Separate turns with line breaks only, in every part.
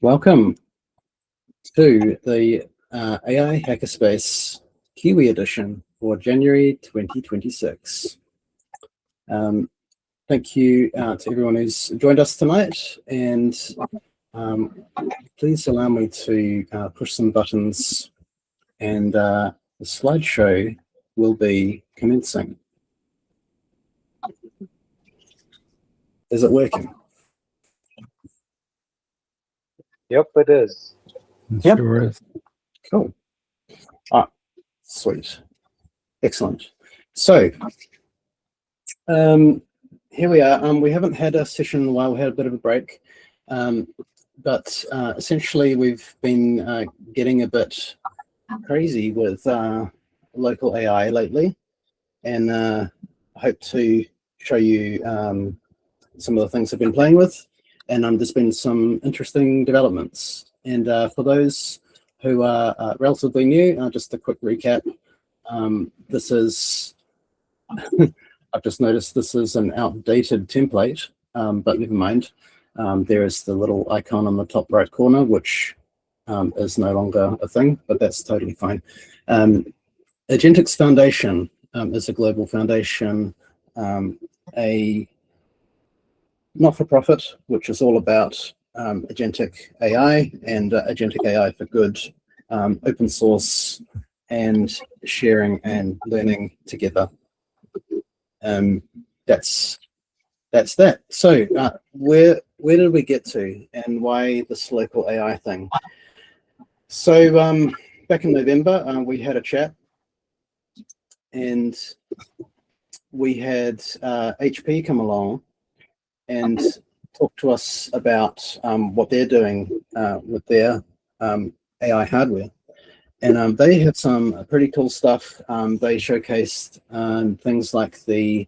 Welcome to the AI Hackerspace Kiwi edition for January 2026. Thank you to everyone who's joined us tonight, and please allow me to push some buttons, and the slideshow will be commencing. Is it working?
Yep, it is.
Yep.
Sure is.
Cool. Sweet. Excellent. So, here we are. We haven't had a session in a while. We had a bit of a break. But essentially, we've been getting a bit crazy with local AI lately. And I hope to show you some of the things I've been playing with. And there's been some interesting developments. And for those who are relatively new, just a quick recap. This is, I've just noticed this is an outdated template, but never mind. There is the little icon on the top right corner, which is no longer a thing, but that's totally fine. Agentics Foundation is a global foundation, a not-for-profit, which is all about agentic AI and agentic AI for good, open source, and sharing and learning together. That's that. So where did we get to, and why this local AI thing? So back in November, we had a chat, and we had HP come along and talk to us about what they're doing with their AI hardware. And they had some pretty cool stuff. They showcased things like the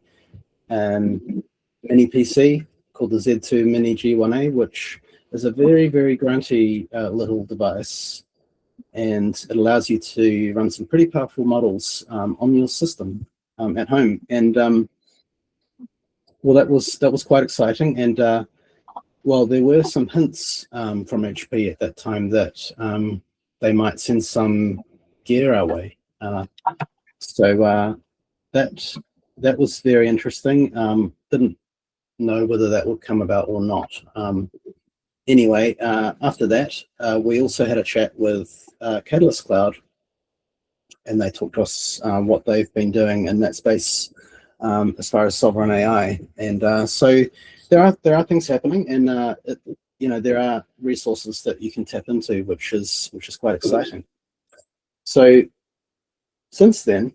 mini PC called the Z2 Mini G1A, which is a very, very grunty little device. And it allows you to run some pretty powerful models on your system at home. And well, that was quite exciting. And well, there were some hints from HP at that time that they might send some gear our way. So that was very interesting. Didn't know whether that would come about or not. Anyway, after that, we also had a chat with Catalyst Cloud, and they talked to us what they've been doing in that space as far as sovereign AI. And so there are things happening, and there are resources that you can tap into, which is quite exciting. So since then,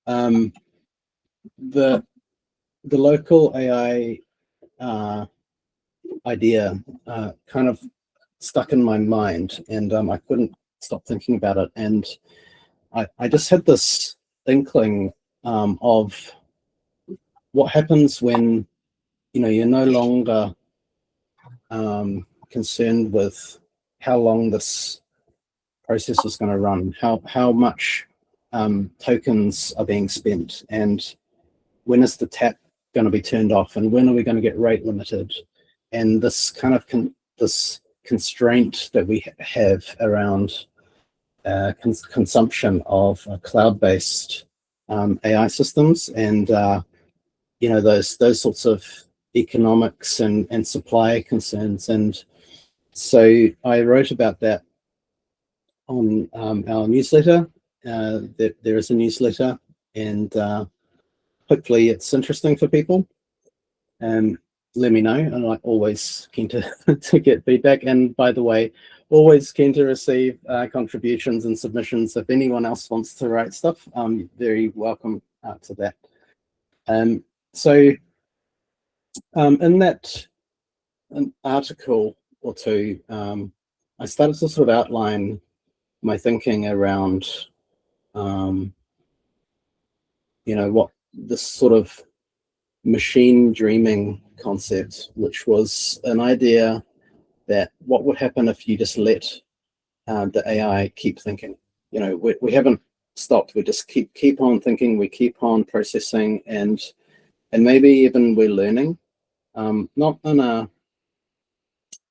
the local AI idea kind of stuck in my mind, and I couldn't stop thinking about it. And I just had this inkling of what happens when you're no longer concerned with how long this process is going to run, how much tokens are being spent, and when is the tap going to be turned off, and when are we going to get rate limited, and this kind of this constraint that we have around consumption of cloud-based AI systems, and those sorts of economics and supply concerns. And so I wrote about that on our newsletter. There is a newsletter, and hopefully it's interesting for people. Let me know. I'm always keen to get feedback. And by the way, always keen to receive contributions and submissions. If anyone else wants to write stuff, I'm very welcome to that. So in that an article or two, I started to sort of outline my thinking around, what this sort of machine dreaming concept, which was an idea that what would happen if you just let the AI keep thinking. We haven't stopped. We just keep on thinking. We keep on processing, and maybe even we're learning. Not in a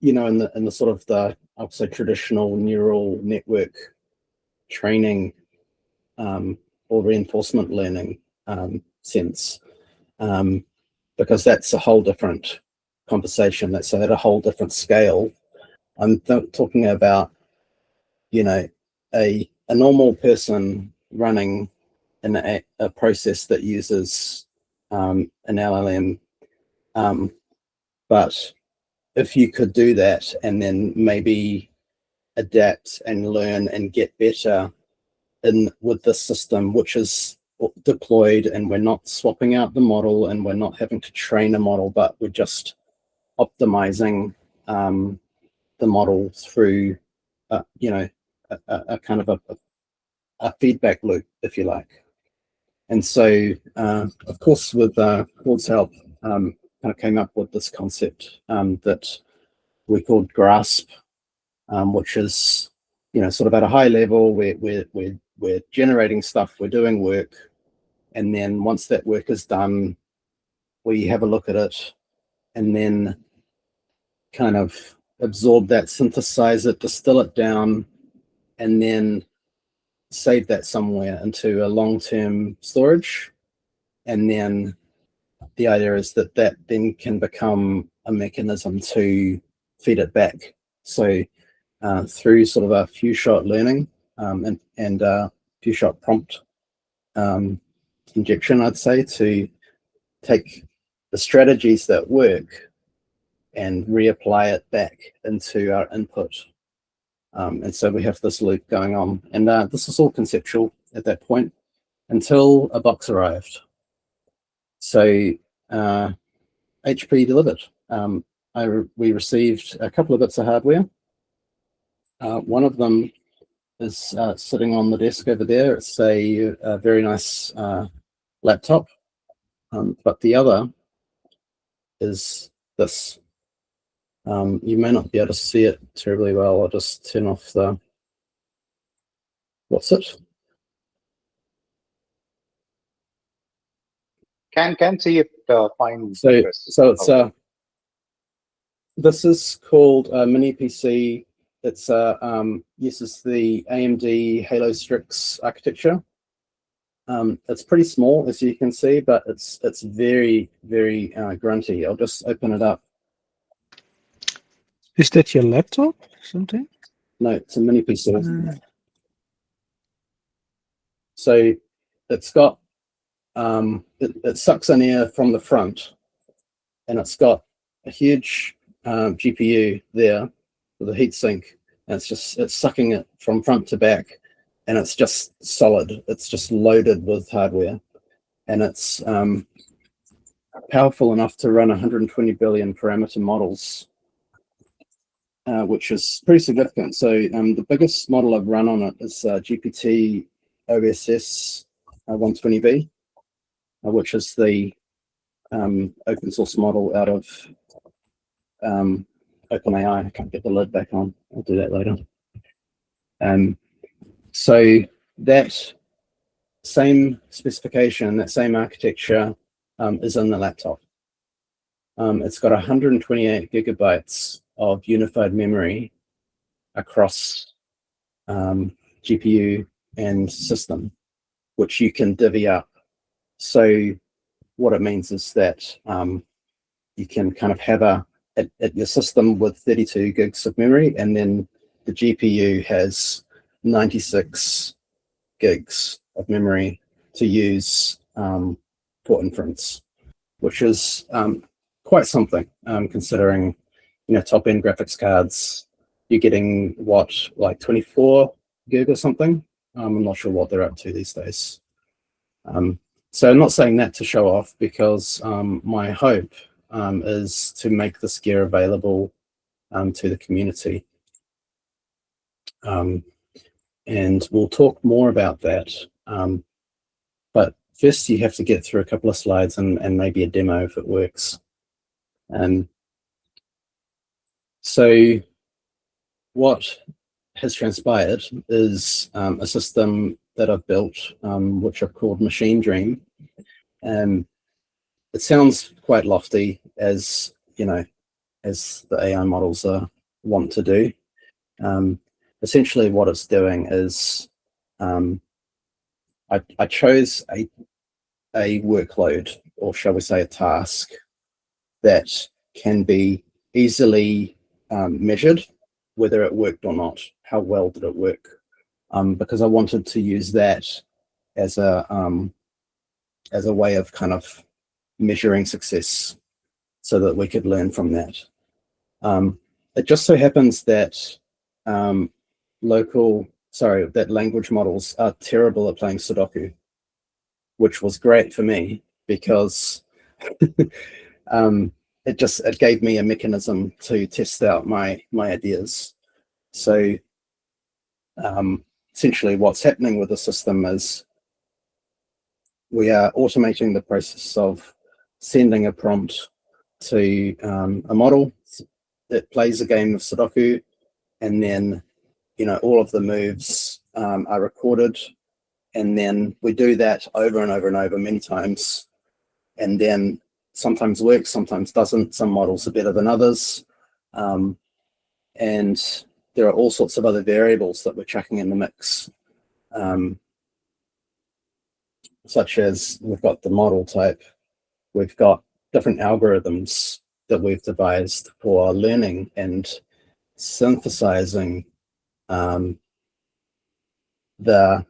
in the sort of the, I'll say, traditional neural network training or reinforcement learning sense, because that's a whole different conversation. That's at a whole different scale. I'm talking about, a normal person running a process that uses an LLM, but if you could do that and then maybe adapt and learn and get better with this system, which is deployed, and we're not swapping out the model and we're not having to train a model, but we're just optimizing the model through a kind of a feedback loop, if you like. And so of course, with Claude's help, kind of came up with this concept that we called grasp, which is sort of at a high level. We're generating stuff, we're doing work, and then once that work is done, we have a look at it and then kind of absorb that, synthesize it, distill it down, and then save that somewhere into a long-term storage. And then the idea is that then can become a mechanism to feed it back. So through sort of a few-shot learning and few-shot prompt injection, I'd say, to take the strategies that work and reapply it back into our input. And so we have this loop going on. And this is all conceptual at that point until a box arrived. So HP delivered. We received a couple of bits of hardware. One of them is sitting on the desk over there. It's a very nice laptop. But the other is this. You may not be able to see it terribly well. I'll just turn off the, what's it?
Can see it fine.
So it's this is called a mini PC. It's uses the AMD Halo Strix architecture. It's pretty small, as you can see, but it's very, very grunty. I'll just open it up.
Is that your laptop? Something?
No, it's a mini PC. So it's got it sucks in air from the front, and it's got a huge GPU there with a heatsink, and it's sucking it from front to back, and it's just solid. It's just loaded with hardware, and it's powerful enough to run 120 billion parameter models, which is pretty significant. So the biggest model I've run on it is GPT OSS 120B, which is the open source model out of OpenAI. I can't get the lid back on. I'll do that later. So that same specification, that same architecture is in the laptop. It's got 128 gigabytes of unified memory across GPU and system, which you can divvy up. So what it means is that you can kind of have at your system with 32 gigs of memory, and then the GPU has 96 gigs of memory to use for inference, which is quite something, considering top end graphics cards, you're getting what, like 24 gig or something. I'm not sure what they're up to these days. So I'm not saying that to show off, because my hope is to make this gear available to the community. And we'll talk more about that. But first you have to get through a couple of slides and maybe a demo if it works. So what has transpired is a system that I've built, which I've called Machine Dream. It sounds quite lofty, as as the AI models are want to do. Essentially what it's doing is I chose a workload, or shall we say a task, that can be easily measured, whether it worked or not. How well did it work? Because I wanted to use that as a way of kind of measuring success, so that we could learn from that. It just so happens that that language models are terrible at playing Sudoku, which was great for me because it gave me a mechanism to test out my ideas. So essentially what's happening with the system is we are automating the process of sending a prompt to a model that plays a game of Sudoku, and then all of the moves are recorded, and then we do that over and over and over many times, and then sometimes works, sometimes doesn't. Some models are better than others, and there are all sorts of other variables that we're chucking in the mix, such as we've got the model type, we've got different algorithms that we've devised for learning and synthesizing the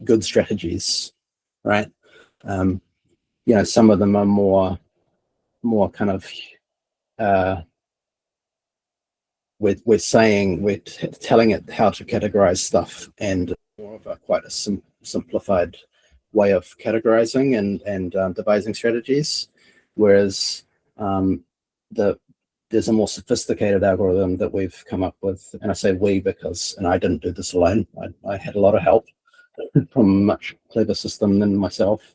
good strategies, right? Some of them are more kind of we're telling it how to categorize stuff, and more of quite a simplified way of categorizing and devising strategies, whereas there's a more sophisticated algorithm that we've come up with, and I say we because, and I didn't do this alone, I had a lot of help from a much clever system than myself,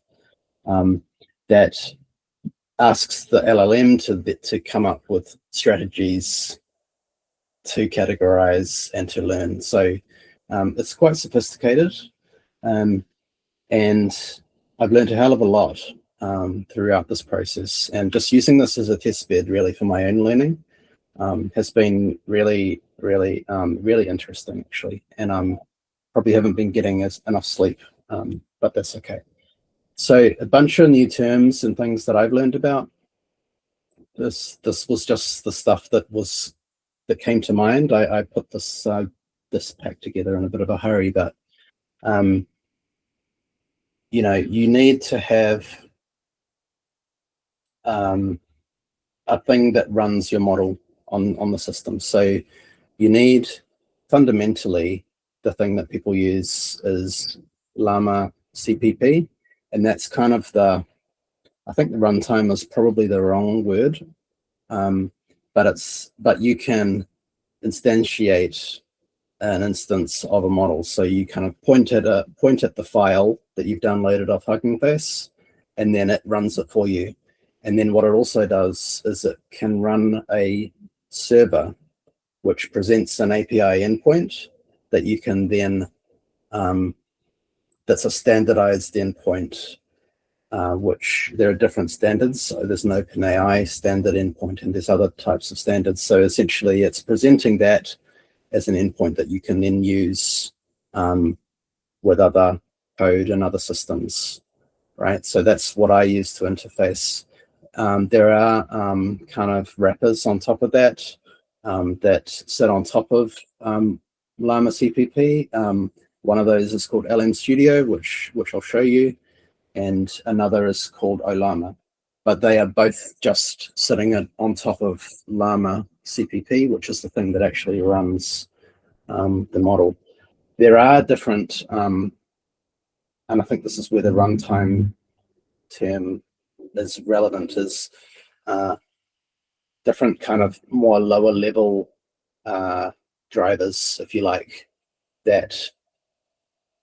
that asks the LLM to come up with strategies to categorize and to learn. So it's quite sophisticated, and I've learned a hell of a lot throughout this process, and just using this as a test bed really for my own learning has been really interesting, actually, and probably haven't been getting enough sleep, but that's okay. So a bunch of new terms and things that I've learned about this was just the stuff that came to mind. I put this pack together in a bit of a hurry, but you need to have a thing that runs your model on the system. So you need, fundamentally, the thing that people use is Llama CPP, and that's kind of I think the runtime is probably the wrong word, but you can instantiate an instance of a model. So you kind of point at the file that you've downloaded off Hugging Face, and then it runs it for you. And then what it also does is it can run a server which presents an API endpoint that you can then, that's a standardized endpoint, which there are different standards. So there's an OpenAI standard endpoint, and there's other types of standards. So essentially it's presenting that as an endpoint that you can then use with other code and other systems, right? So that's what I use to interface. There are kind of wrappers on top of that that sit on top of Llama CPP. One of those is called LM Studio, which I'll show you, and another is called Ollama. But they are both just sitting on top of Llama CPP, which is the thing that actually runs the model. There are different, and I think this is where the runtime term is relevant, is different kind of more lower level drivers, if you like, that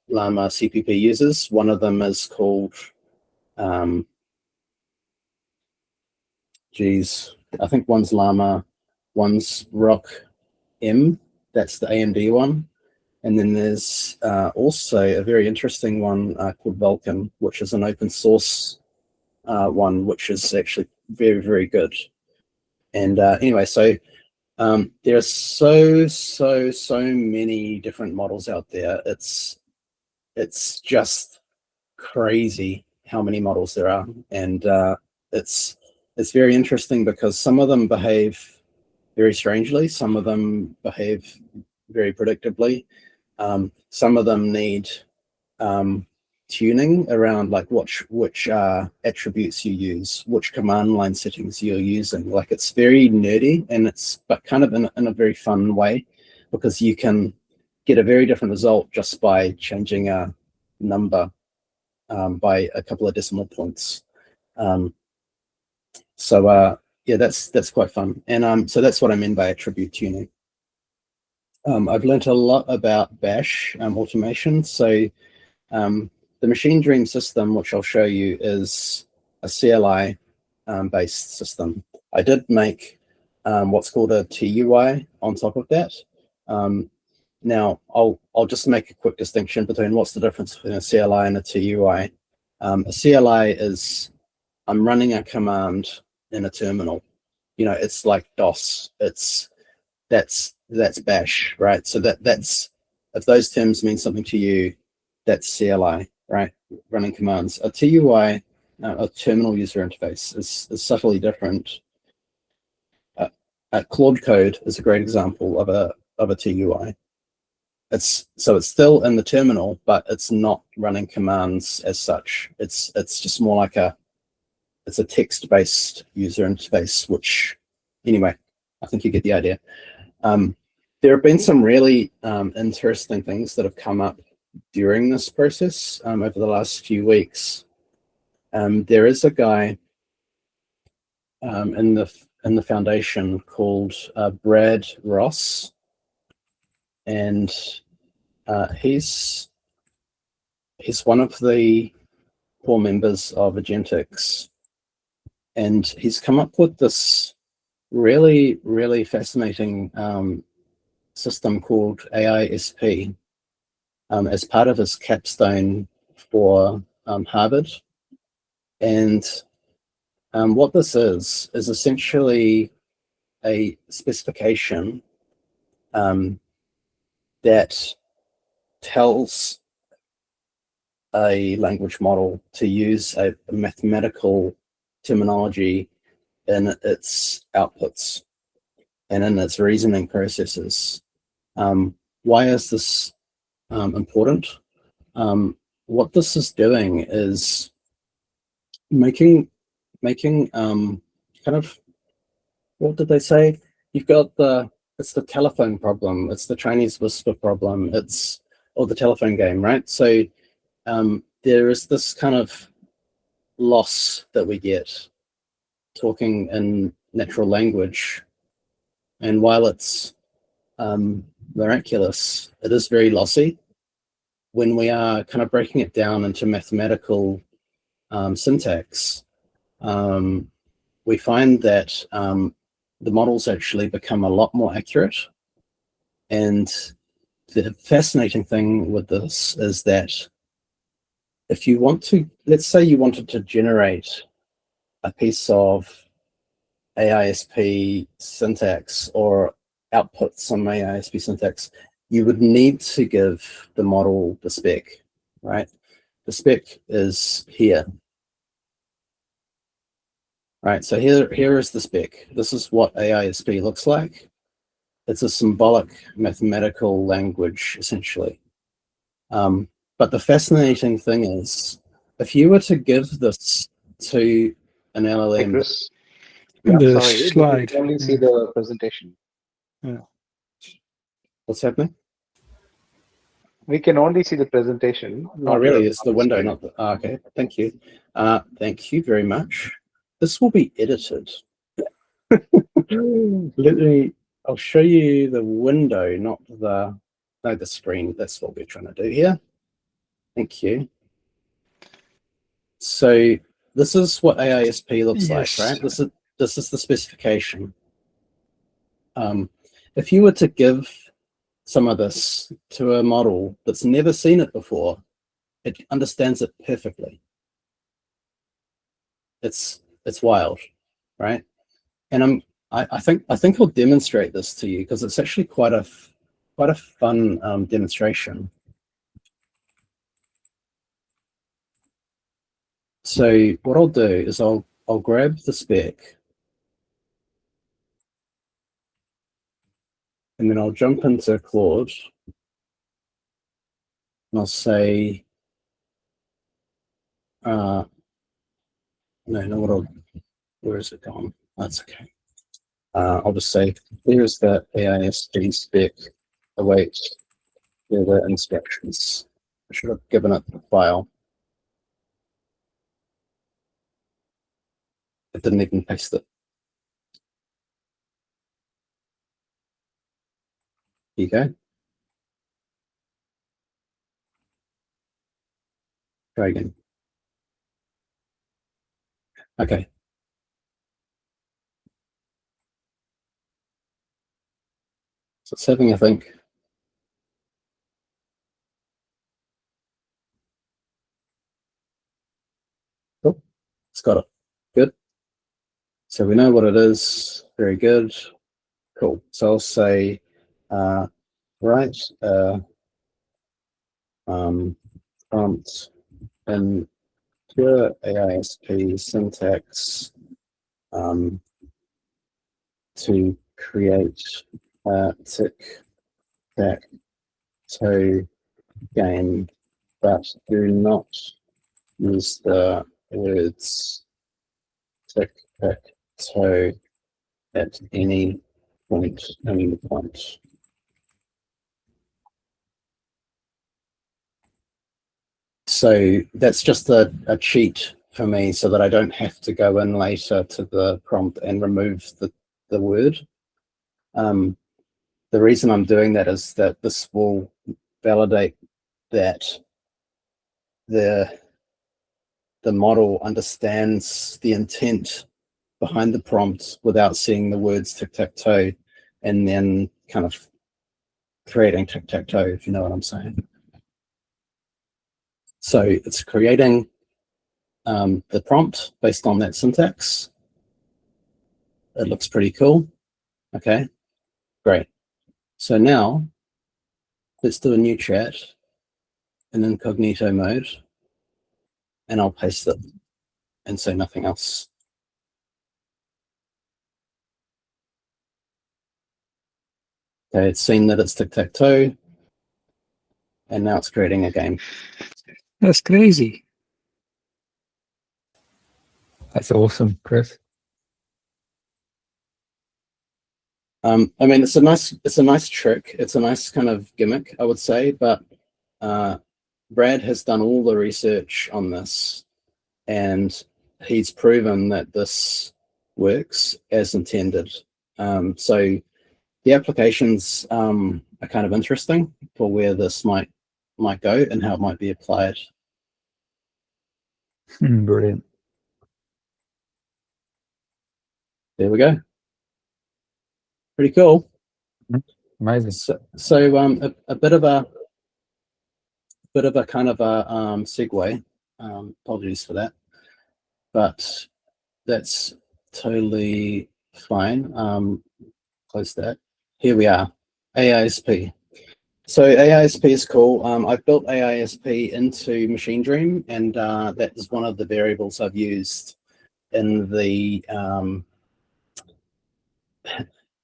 Llama CPP uses. One of them is called, I think one's Llama, one's Rock M, that's the AMD one. And then there's also a very interesting one called Vulkan, which is an open source one, which is actually very, very good. And anyway, so There are so many different models out there. It's just crazy how many models there are, and it's very interesting because some of them behave very strangely, some of them behave very predictably, some of them need tuning around like which attributes you use, which command line settings you're using. Like it's very nerdy, and but kind of in a very fun way, because you can get a very different result just by changing a number by a couple of decimal points. Yeah, that's quite fun. And so that's what I mean by attribute tuning. I've learned a lot about Bash automation. So the Machine Dream system, which I'll show you, is a CLI based system. I did make what's called a TUI on top of that. Now, I'll just make a quick distinction between what's the difference between a CLI and a TUI. A CLI is I'm running a command in a terminal. You know, it's like DOS. That's Bash, right? So that's if those terms mean something to you, that's CLI, right? Running commands. A TUI, a terminal user interface, is subtly different. Claude Code is a great example of a TUI. It's still in the terminal, but it's not running commands as such. It's just more like it's a text-based user interface, which, anyway, I think you get the idea. There have been some really interesting things that have come up during this process over the last few weeks. There is a guy in the foundation called Brad Ross, and he's one of the core members of Agentics, and he's come up with this really fascinating system called AISP as part of his capstone for Harvard. And what this is essentially a specification that tells a language model to use a mathematical terminology in its outputs and in its reasoning processes. Why is this important? What this is doing is making kind of, what did they say? You've got it's the telephone problem, it's the Chinese whisper problem, or the telephone game, right? So there is this kind of loss that we get talking in natural language, and while it's miraculous, it is very lossy. When we are kind of breaking it down into mathematical syntax, we find that the models actually become a lot more accurate. And the fascinating thing with this is that if you want to, let's say you wanted to generate a piece of AISP syntax or output some AISP syntax, you would need to give the model the spec, right? The spec is here. Right, so here is the spec. This is what AISP looks like. It's a symbolic mathematical language, essentially. But the fascinating thing is, if you were to give this to an LLM...
Hey, Chris.
The
Sorry,
slide.
we can only see the presentation.
Yeah.
What's happening?
We can only see the presentation.
Oh, really? It's the window, not the... Oh, okay, thank you. Thank you very much. This will be edited. I'll show you the window, not the screen. That's what we're trying to do here. Thank you. So this is what AISP looks like, right? This is the specification. If you were to give some of this to a model that's never seen it before, it understands it perfectly. It's wild, right? And I think I'll demonstrate this to you because it's actually quite a fun demonstration. So what I'll do is I'll grab the spec and then I'll jump into Claude and I'll say, no, where is it gone? That's okay. I'll just say, here's the AISP spec, await further instructions. I should have given it the file. It didn't even paste it. Here you go. Try again. Okay. So it's having, I think. Cool. It's got it. Good. So we know what it is. Very good. Cool. So I'll say, write prompt in pure AISP syntax to create a tic-tac-toe game, but do not use the words tic-tac-toe at any point in the prompt. So that's just a cheat for me so that I don't have to go in later to the prompt and remove the word. The reason I'm doing that is that this will validate that the model understands the intent behind the prompt without seeing the words tic-tac-toe and then kind of creating tic-tac-toe, if you know what I'm saying. So it's creating the prompt based on that syntax. It looks pretty cool. Okay, great. So now let's do a new chat in incognito mode, and I'll paste it and say nothing else. Okay, it's seen that it's tic-tac-toe, and now it's creating a game.
That's crazy.
That's awesome, Chris.
I mean, it's a nice trick. It's a nice kind of gimmick, I would say. But Brad has done all the research on this, and he's proven that this works as intended. So the applications are kind of interesting for where this might go and how it might be applied.
Brilliant.
There we go. Pretty cool.
Amazing.
So a bit of a kind of a segue. Apologies for that, but that's totally fine. Close that. Here we are, AISP. So AISP is cool. I've built AISP into Machine Dream, and that is one of the variables I've used in the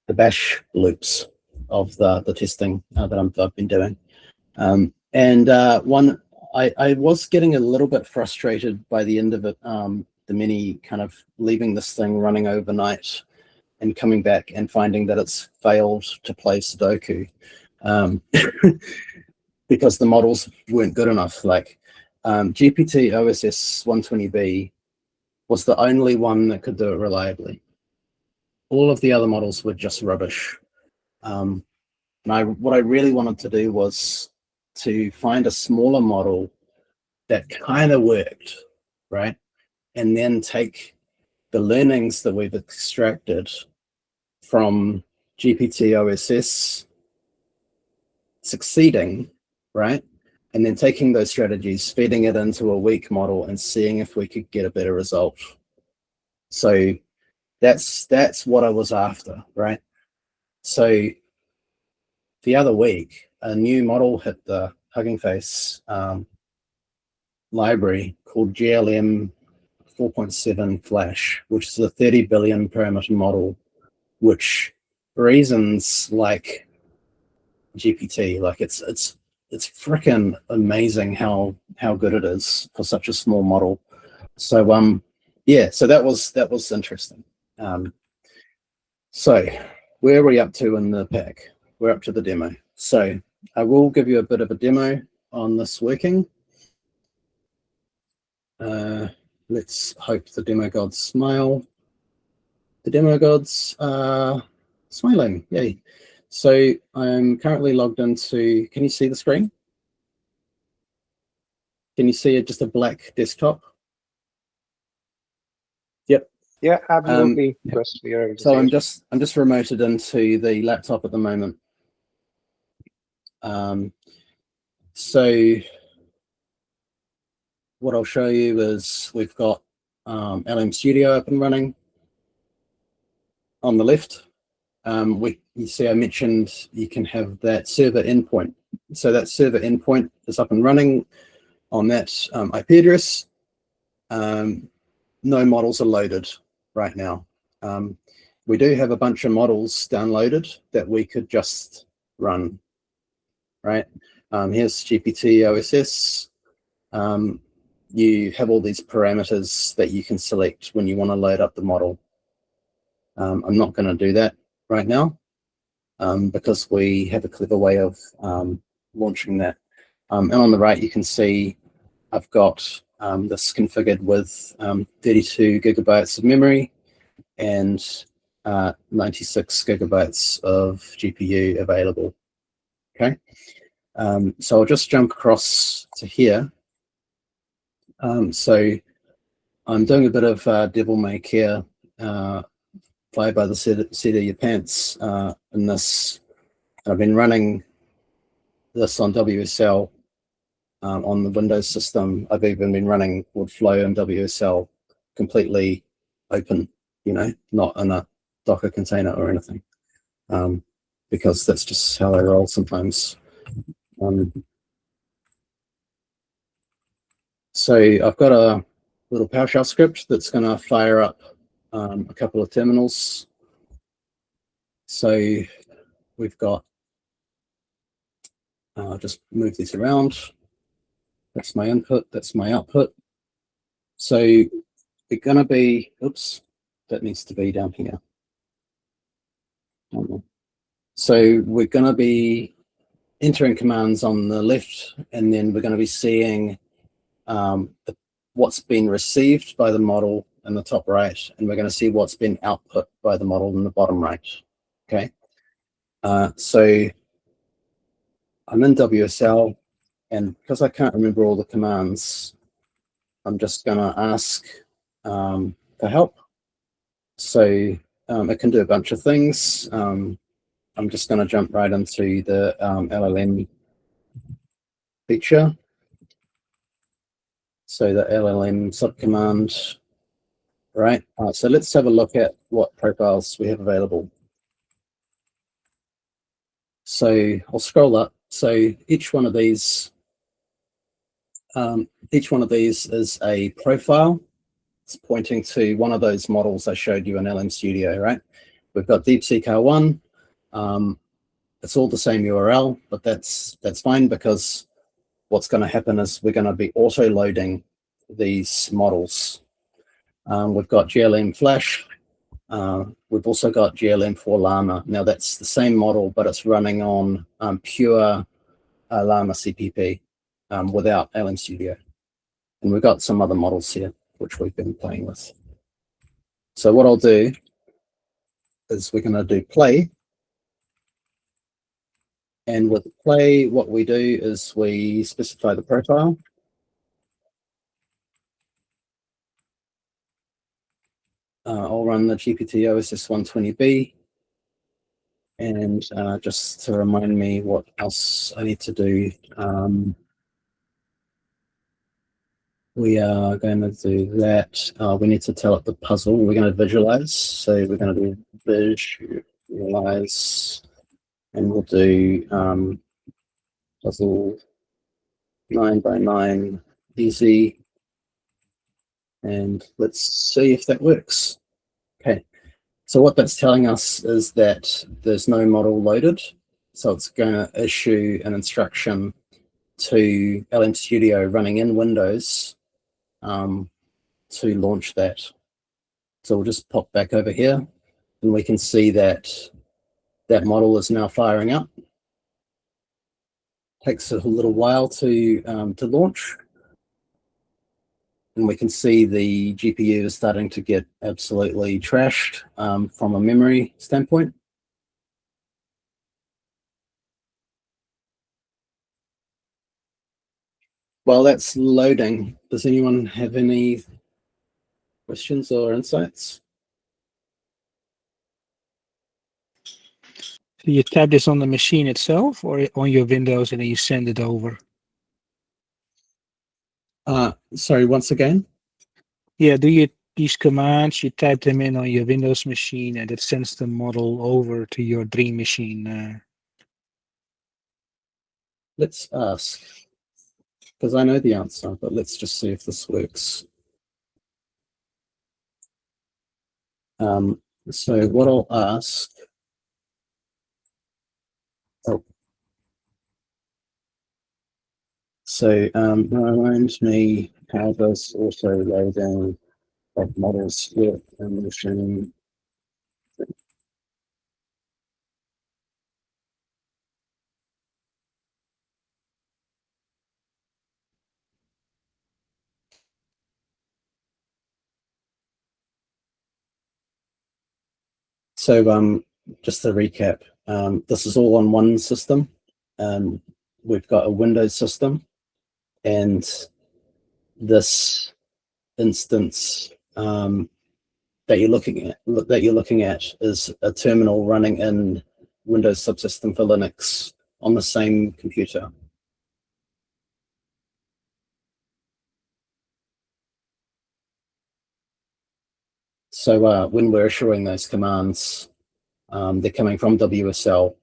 bash loops of the testing that I've been doing. I was getting a little bit frustrated by the end of it, the Mini kind of leaving this thing running overnight and coming back and finding that it's failed to play Sudoku because the models weren't good enough. Like GPT OSS 120B was the only one that could do it reliably. All of the other models were just rubbish. And what I really wanted to do was to find a smaller model that kind of worked, right? And then take the learnings that we've extracted from GPT OSS succeeding, right? And then taking those strategies, feeding it into a weak model and seeing if we could get a better result. So That's what I was after, right? So the other week, a new model hit the Hugging Face library called GLM 4.7 Flash, which is a 30 billion parameter model, which reasons like GPT. Like it's freaking amazing how good it is for such a small model. So yeah, so that was interesting. So where are we up to in the pack? We're up to the demo. So I will give you a bit of a demo on this working. Let's hope the demo gods smile. The demo gods are smiling, yay. So I'm currently logged into, can you see the screen? Can you see just a black desktop? Yep.
Yeah, absolutely.
Yep.
Chris, we are able to
So
see
I'm
it.
just remoted into the laptop at the moment. So what I'll show you is we've got LM Studio up and running. On the left, you see I mentioned you can have that server endpoint. So that server endpoint is up and running on that IP address. No models are loaded right now. We do have a bunch of models downloaded that we could just run, right? Here's GPT OSS. You have all these parameters that you can select when you want to load up the model. I'm not going to do that right now because we have a clever way of launching that. And on the right, you can see I've got this configured with 32 gigabytes of memory and 96 gigabytes of GPU available. Okay, so I'll just jump across to here. So I'm doing a bit of devil may care, fly by the seat of your pants in this. I've been running this on WSL on the Windows system. I've even been running with Flow and WSL completely open, you know, not in a Docker container or anything, because that's just how I roll sometimes. So I've got a little PowerShell script that's going to fire up a couple of terminals. So we've got, just move these around. That's my input, that's my output. So we're going to be, oops, that needs to be down here. So we're going to be entering commands on the left, and then we're going to be seeing what's been received by the model in the top right, and we're going to see what's been output by the model in the bottom right. Okay. So I'm in WSL, and because I can't remember all the commands, I'm just going to ask for help. So it can do a bunch of things. I'm just going to jump right into the LLM feature. So the LLM subcommand, right? So let's have a look at what profiles we have available. So I'll scroll up. So each one of these is a profile. It's pointing to one of those models I showed you in LM Studio, right? We've got DeepSeek R1. It's all the same URL, but that's fine, because what's going to happen is we're going to be auto-loading these models. We've got GLM Flash. We've also got GLM4 Llama. Now that's the same model, but it's running on pure Llama CPP without LM Studio. And we've got some other models here, which we've been playing with. So what I'll do is we're going to do play. And with play, what we do is we specify the profile. I'll run the GPT OSS 120B. And just to remind me what else I need to do. we are going to do that. We need to tell it the puzzle. We're going to visualize. So we're going to do visualize, and we'll do puzzle 9x9 easy. And let's see if that works. Okay. So what that's telling us is that there's no model loaded. So it's going to issue an instruction to LM Studio running in Windows to launch that. So we'll just pop back over here and we can see that that model is now firing up. Takes a little while to launch. And we can see the GPU is starting to get absolutely trashed from a memory standpoint. While that's loading, does anyone have any questions or insights?
So you tap this on the machine itself or on your Windows and then you send it over?
Sorry, once again?
Yeah, these commands, you type them in on your Windows machine and it sends the model over to your Dream machine.
Let's ask, because I know the answer, but let's just see if this works. So what I'll ask, remind me how does auto loading of models work in the machine? So just to recap, this is all on one system. We've got a Windows system, and this instance that you're looking at is a terminal running in Windows subsystem for Linux on the same computer. So when we're issuing those commands, they're coming from WSL,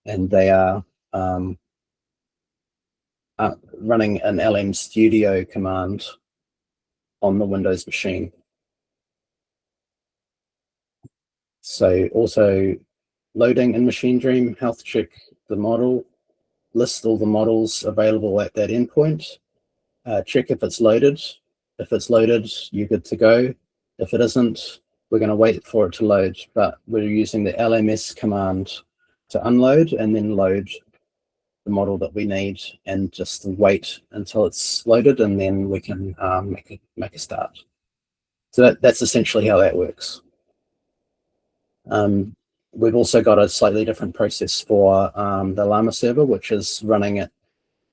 and they are running an LM Studio command on the Windows machine. So also loading in Machine Dream, health check the model, list all the models available at that endpoint, check if it's loaded. If it's loaded, you're good to go. If it isn't, we're going to wait for it to load, but we're using the LMS command to unload and then load the model that we need and just wait until it's loaded, and then we can make a start. So that's essentially how that works. We've also got a slightly different process for the Llama server, which is running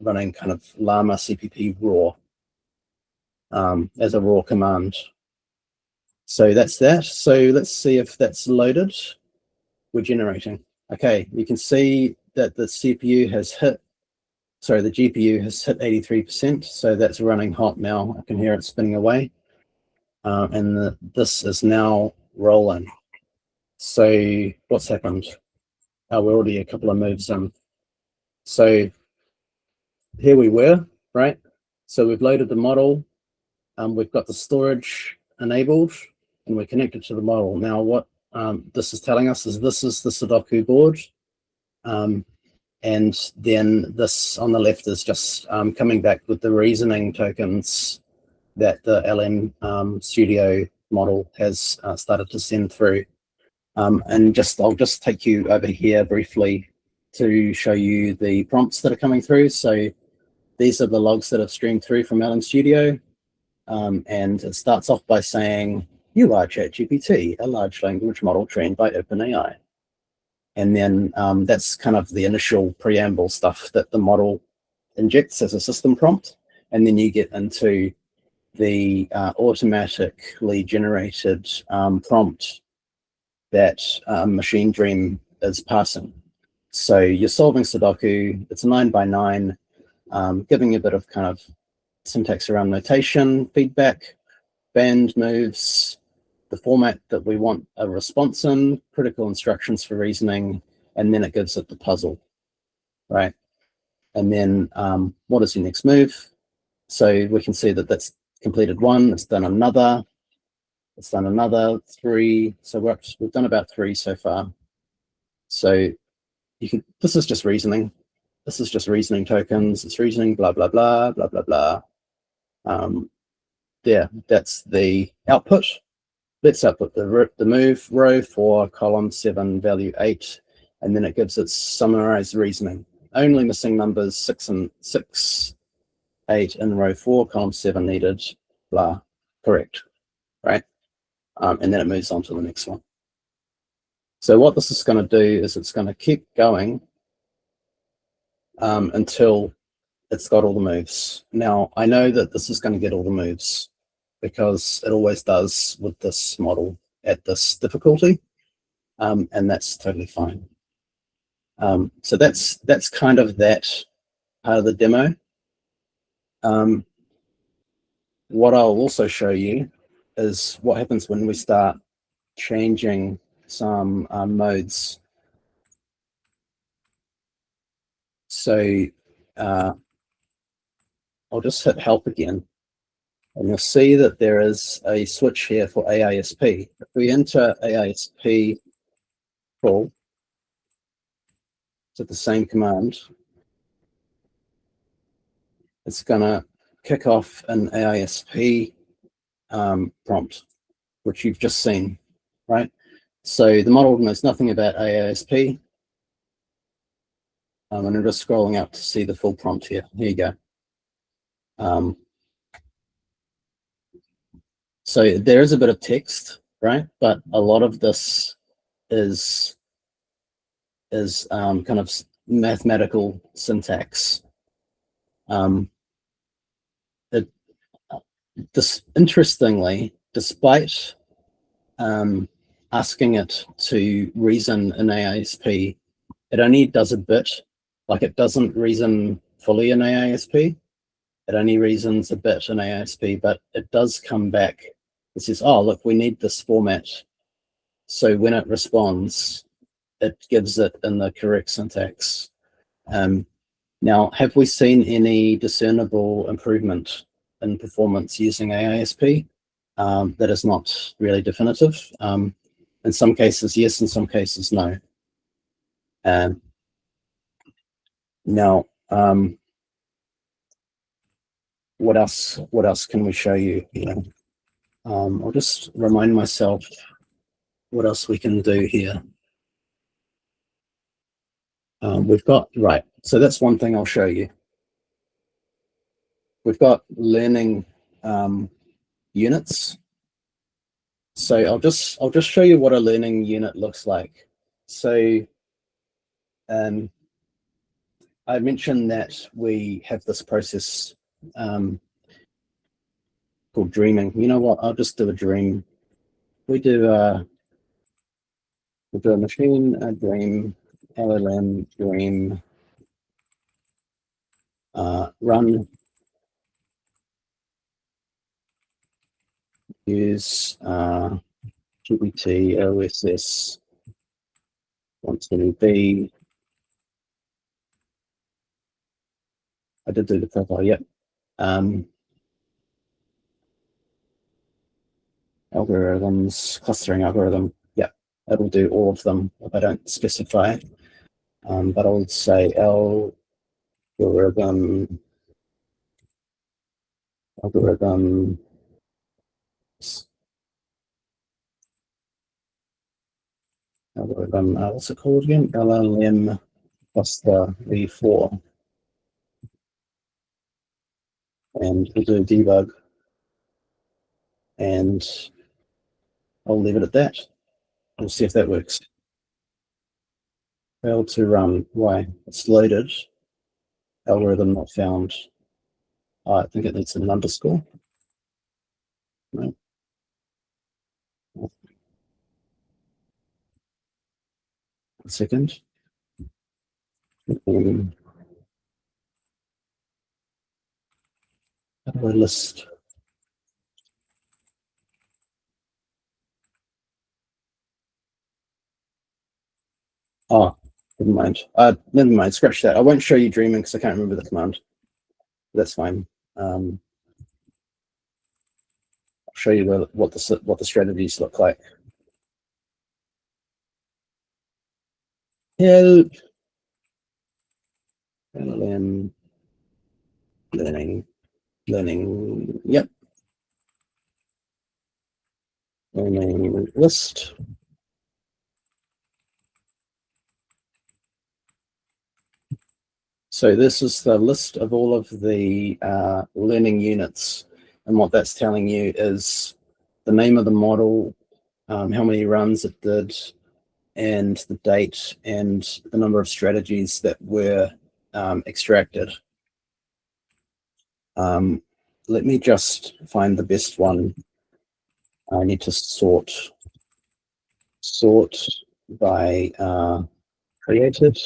kind of Llama CPP raw as a raw command. So that's that. So let's see if that's loaded. We're generating. Okay, you can see that the GPU has hit 83%. So that's running hot now. I can hear it spinning away. And this is now rolling. So what's happened? We're already a couple of moves in. So here we were, right? So we've loaded the model. We've got the storage enabled, and we're connected to the model. Now what this is telling us is this is the Sudoku board. And then this on the left is just coming back with the reasoning tokens that the LM Studio model has started to send through. And I'll just take you over here briefly to show you the prompts that are coming through. So these are the logs that have streamed through from LM Studio. And it starts off by saying, "You are ChatGPT, a large language model trained by OpenAI." And then that's kind of the initial preamble stuff that the model injects as a system prompt. And then you get into the automatically generated prompt that Machine Dream is passing. So you're solving Sudoku. It's 9x9, giving you a bit of kind of syntax around notation, feedback, band moves, the format that we want a response in, critical instructions for reasoning, and then it gives it the puzzle, right? And then what is your next move? So we can see that that's completed one, it's done another, 3. So we've done about 3 so far. So this is just reasoning. This is just reasoning tokens. It's reasoning, blah, blah, blah, blah, blah, blah. There, that's the output. Let's output the move row for column 7, value 8, and then it gives it summarized reasoning. Only missing numbers 6 and 6, 8 in row 4, column 7 needed, blah, correct, right? And then it moves on to the next one. So what this is going to do is it's going to keep going until it's got all the moves. Now, I know that this is going to get all the moves because it always does with this model at this difficulty, and that's totally fine. So that's kind of that part of the demo. What I'll also show you is what happens when we start changing some modes. So I'll just hit help again, and you'll see that there is a switch here for AISP. If we enter AISP full to the same command, it's going to kick off an AISP prompt, which you've just seen, right? So the model knows nothing about AISP. And I'm just scrolling up to see the full prompt here. Here you go. So there is a bit of text, right? But a lot of this is kind of mathematical syntax. Interestingly, despite asking it to reason in AISP, it only does a bit. Like, it doesn't reason fully in AISP. It only reasons a bit in AISP, but it does come back. It says, oh, look, we need this format. So when it responds, it gives it in the correct syntax. Now, have we seen any discernible improvement in performance using AISP? That is not really definitive. In some cases, yes, in some cases, no. Now, what else can we show you here? I'll just remind myself what else we can do here. We've got, right, so that's one thing I'll show you. We've got learning units. So I'll just show you what a learning unit looks like. So I mentioned that we have this process called dreaming. You know what? I'll just do a dream. We'll do a machine, a dream, LLM, dream, run, use GPT, OSS, 120B. I did do the profile, yep. Algorithms, clustering algorithm, yeah, it'll do all of them if I don't specify. But I'll say algorithm, what's it called again? LLM cluster v4. And we'll do debug. And I'll leave it at that. We'll see if that works. Failed to run. Why? It's loaded. Algorithm not found. Oh, I think it needs an underscore. No. A second. How do I list? Oh, never mind. Never mind. Scratch that. I won't show you dreaming because I can't remember the command. That's fine. I'll show you what the strategies look like. Help. LLM learning. Yep. Learning list. So this is the list of all of the learning units, and what that's telling you is the name of the model, how many runs it did, and the date and the number of strategies that were extracted. Let me just find the best one. I need to sort by created.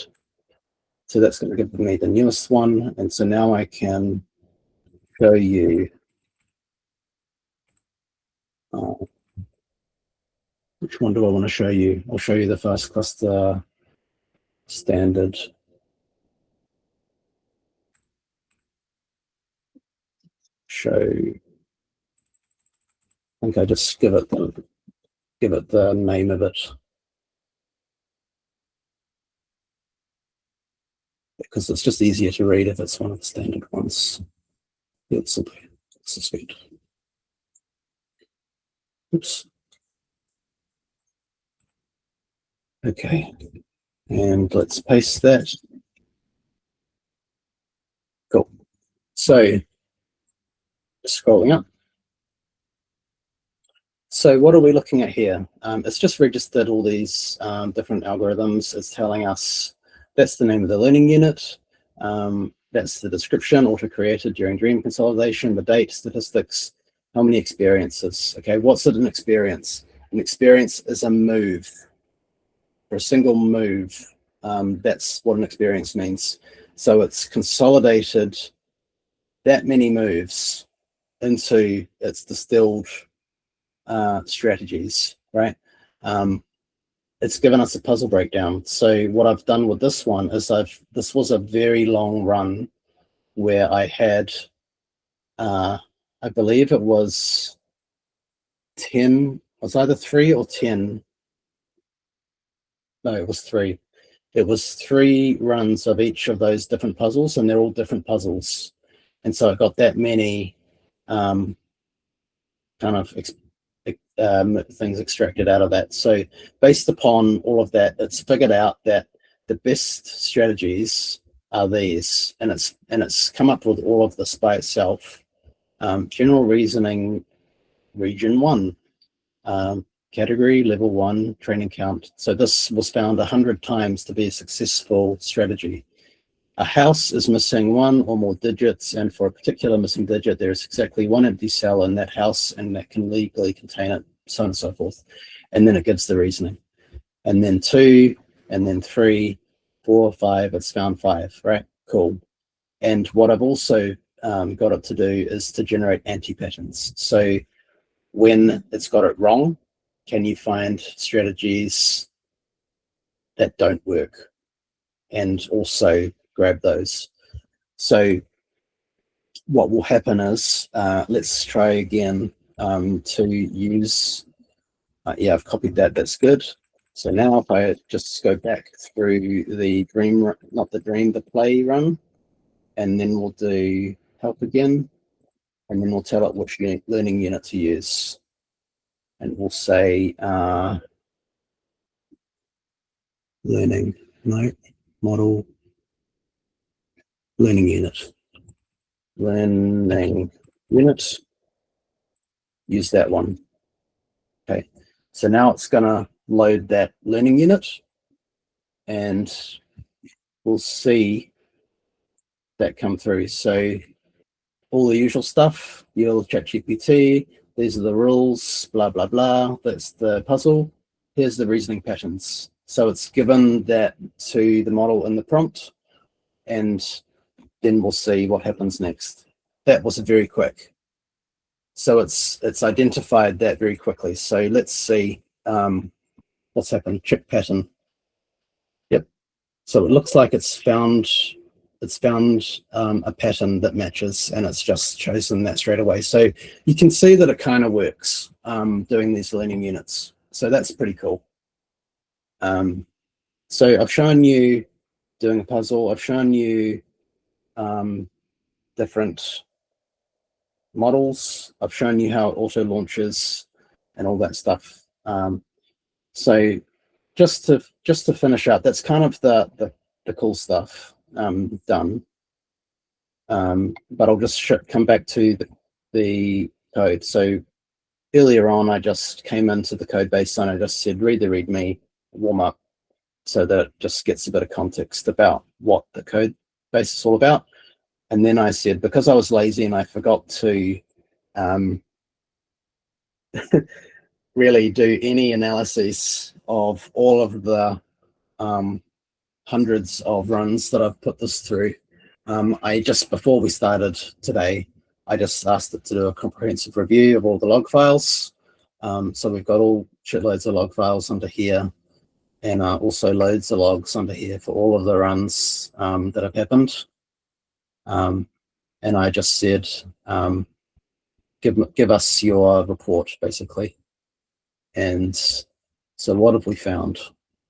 So that's going to give me the newest one. And so now I can show you which one do I want to show you? I'll show you the first cluster standard. Show. I think I just give it the name of it, because it's just easier to read if it's one of the standard ones. It's sweet. Oops. Okay, and let's paste that. Cool. So scrolling up. So what are we looking at here? It's just registered all these different algorithms. It's telling us that's the name of the learning unit. That's the description, auto-created during dream consolidation, the date, statistics, how many experiences. Okay, what's an experience? An experience is a move. For a single move, that's what an experience means. So it's consolidated that many moves into its distilled strategies, right? It's given us a puzzle breakdown. So what I've done with this one is this was a very long run where I had, I believe it was 10, it was either 3 or 10. No, it was 3. It was 3 runs of each of those different puzzles, and they're all different puzzles. And so I got that many kind of things extracted out of that. So based upon all of that, it's figured out that the best strategies are these, and it's come up with all of this by itself. General reasoning, region 1, category level 1, training count. So this was found 100 times to be a successful strategy. A house is missing 1 or more digits, and for a particular missing digit, there is exactly 1 empty cell in that house, and that can legally contain it, so on and so forth. And then it gives the reasoning. And then 2, and then 3, 4, 5, it's found 5, right? Cool. And what I've also got it to do is to generate anti-patterns. So when it's got it wrong, can you find strategies that don't work? And also grab those. So what will happen is, let's try again to use, yeah, I've copied that, that's good. So now if I just go back through the dream, not the dream, the play run, and then we'll do help again, and then we'll tell it which learning unit to use. And we'll say learning, no, model, learning unit. Learning unit, use that one. Okay, so now it's gonna load that learning unit, and we'll see that come through. So all the usual stuff, your ChatGPT, these are the rules, blah, blah, blah. That's the puzzle. Here's the reasoning patterns. So it's given that to the model in the prompt, and then we'll see what happens next. that was very quick. So it's identified that very quickly. So let's see what's happened. Check pattern. Yep. So it looks like it's found a pattern that matches, and it's just chosen that straight away. So you can see that it kind of works doing these learning units. So that's pretty cool. So I've shown you doing a puzzle. I've shown you different models. I've shown you how it auto launches and all that stuff. So just to finish up, that's kind of the cool stuff done. But I'll just come back to the code. So earlier on, I just came into the code base and I just said read the README, warm up, so that it just gets a bit of context about what the code base is all about. And then I said, because I was lazy and I forgot to really do any analysis of all of the hundreds of runs that I've put this through, I just, before we started today, I just asked it to do a comprehensive review of all the log files. So we've got all shitloads of log files under here, and also loads of logs under here for all of the runs that have happened. And I just said, give us your report, basically. And so what have we found?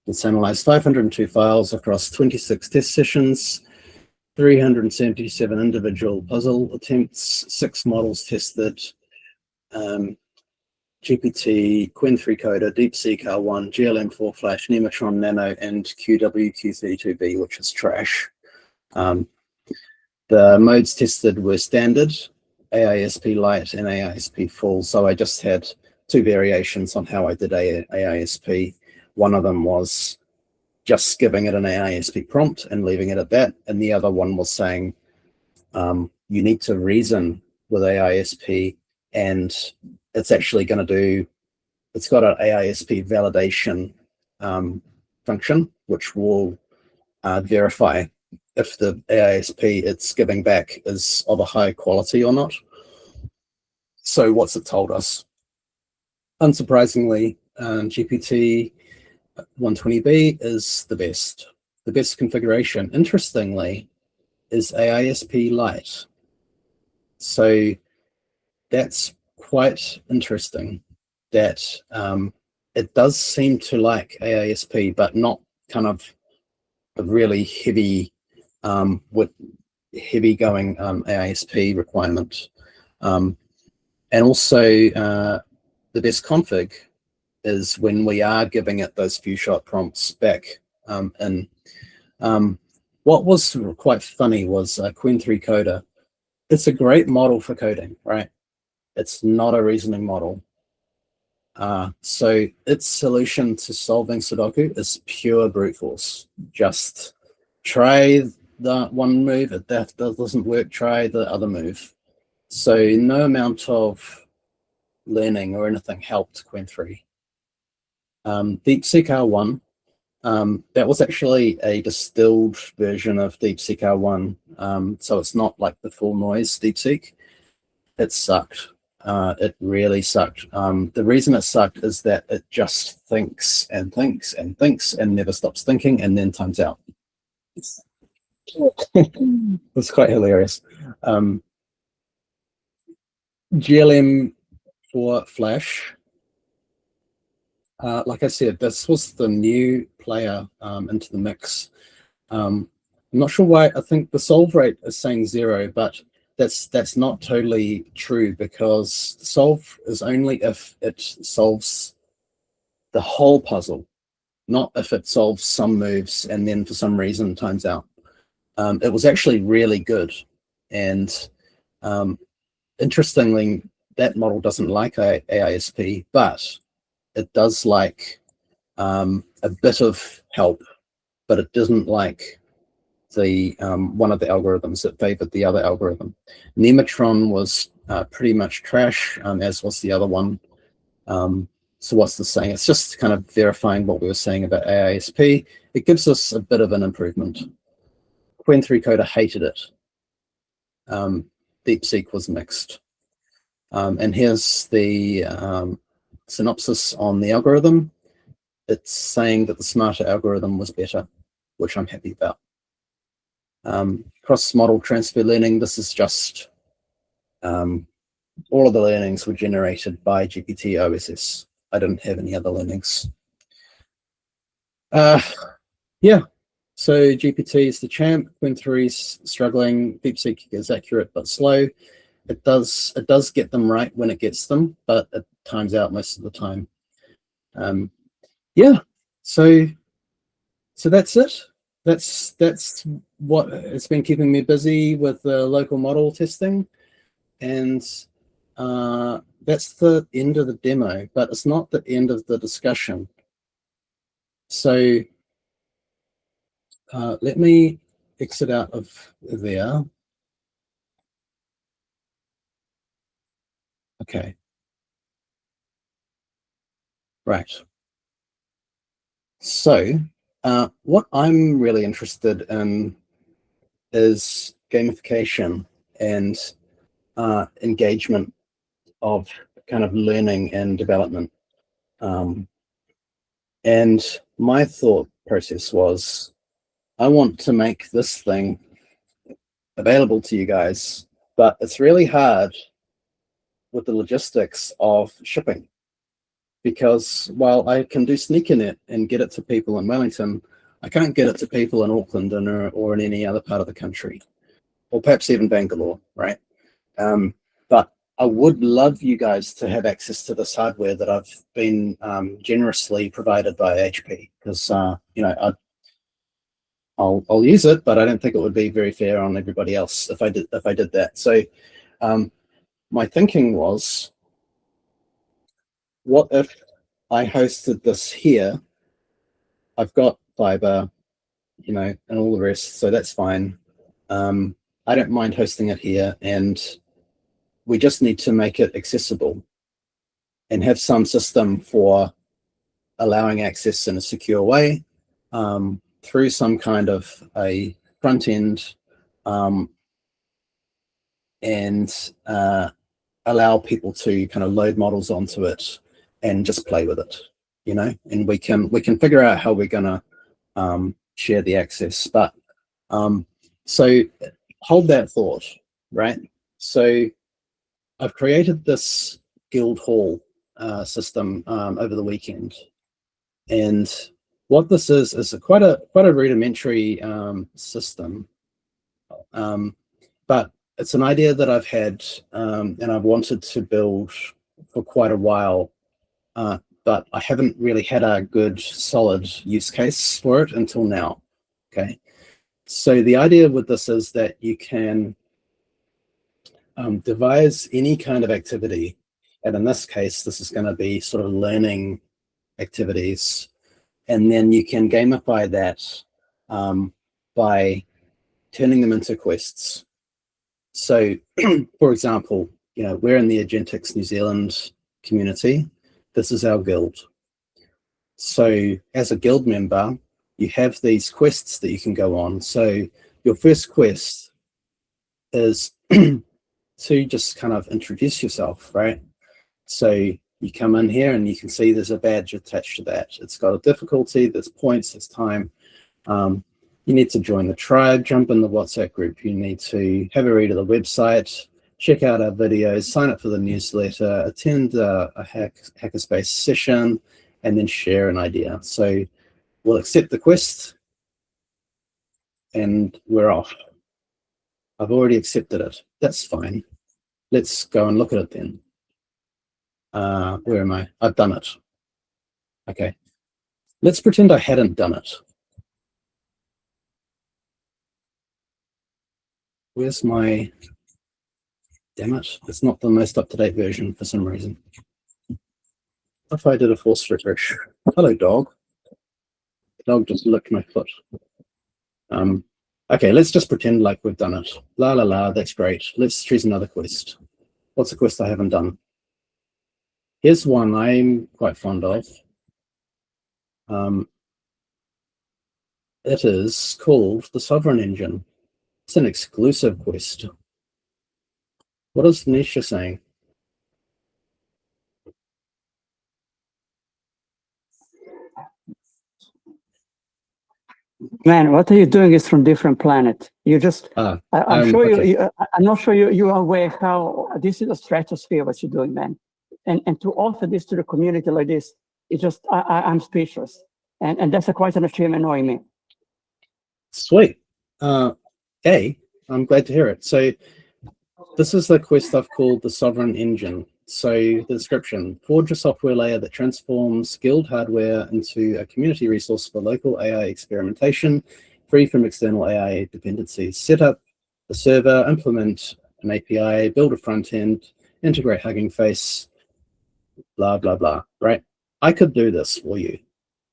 It's analyzed 502 files across 26 test sessions, 377 individual puzzle attempts, 6 models tested, GPT, Qwen3 Coder, DeepSeek R1, GLM4 Flash, Nematron Nano, and QWQ32B, which is trash. The modes tested were standard, AISP light, and AISP full. So I just had 2 variations on how I did AISP. One of them was just giving it an AISP prompt and leaving it at that. And the other one was saying, you need to reason with AISP, and it's actually going to do, it's got an AISP validation function, which will verify if the AISP it's giving back is of a high quality or not. So what's it told us? Unsurprisingly, GPT 120B is the best. The best configuration, interestingly, is AISP Lite. So that's quite interesting that it does seem to like AISP, but not kind of a really heavy with heavy going AISP requirement. And also the best config is when we are giving it those few shot prompts back in. What was quite funny was Qwen3 Coder. It's a great model for coding, right? It's not a reasoning model. So its solution to solving Sudoku is pure brute force. Just try the one move, if that doesn't work, try the other move. So no amount of learning or anything helped Qwen3. DeepSeek R1, that was actually a distilled version of DeepSeek R1, so it's not like the full noise DeepSeek. It sucked. It really sucked. The reason it sucked is that it just thinks and thinks and thinks and never stops thinking and then times out. It's quite hilarious. GLM for Flash. Like I said, this was the new player into the mix. I'm not sure why. I think the solve rate is saying 0, but that's not totally true, because the solve is only if it solves the whole puzzle, not if it solves some moves and then for some reason times out. It was actually really good, and interestingly, that model doesn't like AISP, but it does like a bit of help, but it doesn't like the one of the algorithms that favored the other algorithm. Nematron was pretty much trash, as was the other one. So what's this saying? It's just kind of verifying what we were saying about AISP. It gives us a bit of an improvement. Qwen3 Coder hated it. DeepSeek was mixed. And here's the synopsis on the algorithm. It's saying that the smarter algorithm was better, which I'm happy about. Cross-model transfer learning, this is just all of the learnings were generated by GPT OSS. I didn't have any other learnings. Yeah, so GPT is the champ. Win3 is struggling. DeepSeek is accurate but slow. It does get them right when it gets them, but it times out most of the time. Yeah, so that's it. That's what it's been keeping me busy with the local model testing, and that's the end of the demo, but it's not the end of the discussion. So let me exit out of there. Okay. Right. So what I'm really interested in is gamification and engagement of kind of learning and development. And my thought process was, I want to make this thing available to you guys, but it's really hard with the logistics of shipping, because while I can do SneakerNet and get it to people in Wellington, I can't get it to people in Auckland or in any other part of the country, or perhaps even Bangalore, right? But I would love you guys to have access to this hardware that I've been generously provided by HP, because you know, I'll use it, but I don't think it would be very fair on everybody else if I did that. So my thinking was, what if I hosted this here? I've got fiber, you know, and all the rest, so that's fine. I don't mind hosting it here, and we just need to make it accessible and have some system for allowing access in a secure way through some kind of a front end, and allow people to kind of load models onto it and just play with it, you know, and we can figure out how we're gonna share the access. But so hold that thought, right? So I've created this guild hall system over the weekend, and what this is quite a rudimentary system, but it's an idea that I've had and I've wanted to build for quite a while, but I haven't really had a good solid use case for it until now. Okay, so the idea with this is that you can devise any kind of activity, and in this case, this is going to be sort of learning activities, and then you can gamify that by turning them into quests. So, for example, you know, we're in the Agentics New Zealand community. This is our guild. So, as a guild member, you have these quests that you can go on. So, your first quest is to just kind of introduce yourself, right? So you come in here and you can see there's a badge attached to that. It's got a difficulty, there's points, there's time. You need to join the tribe, jump in the WhatsApp group. You need to have a read of the website, check out our videos, sign up for the newsletter, attend a Hackerspace session, and then share an idea. So we'll accept the quest and we're off. I've already accepted it. That's fine. Let's go and look at it then. Where am I? I've done it. Okay. Let's pretend I hadn't done it. Where's my... Damn it. It's not the most up-to-date version for some reason. What if I did a forced refresh? Hello, dog. The dog just licked my foot. Okay, let's just pretend like we've done it. La la la, that's great. Let's choose another quest. What's a quest I haven't done? Here's one I'm quite fond of. It is called the Sovereign Engine. It's an exclusive quest. What is Nisha saying?
Man, what are you doing is from different planet. You just, I'm sure
okay.
I'm not sure you are aware how this is a stratosphere what you're doing, man. And to offer this to the community like this, it's just, I'm speechless. And that's quite an achievement knowing me.
Sweet. I'm glad to hear it. So this is the quest I've called the Sovereign Engine. So the description: forge a software layer that transforms skilled hardware into a community resource for local AI experimentation, free from external AI dependencies. Set up the server, implement an API, build a front end, integrate Hugging Face, blah, blah, blah, right? I could do this for you,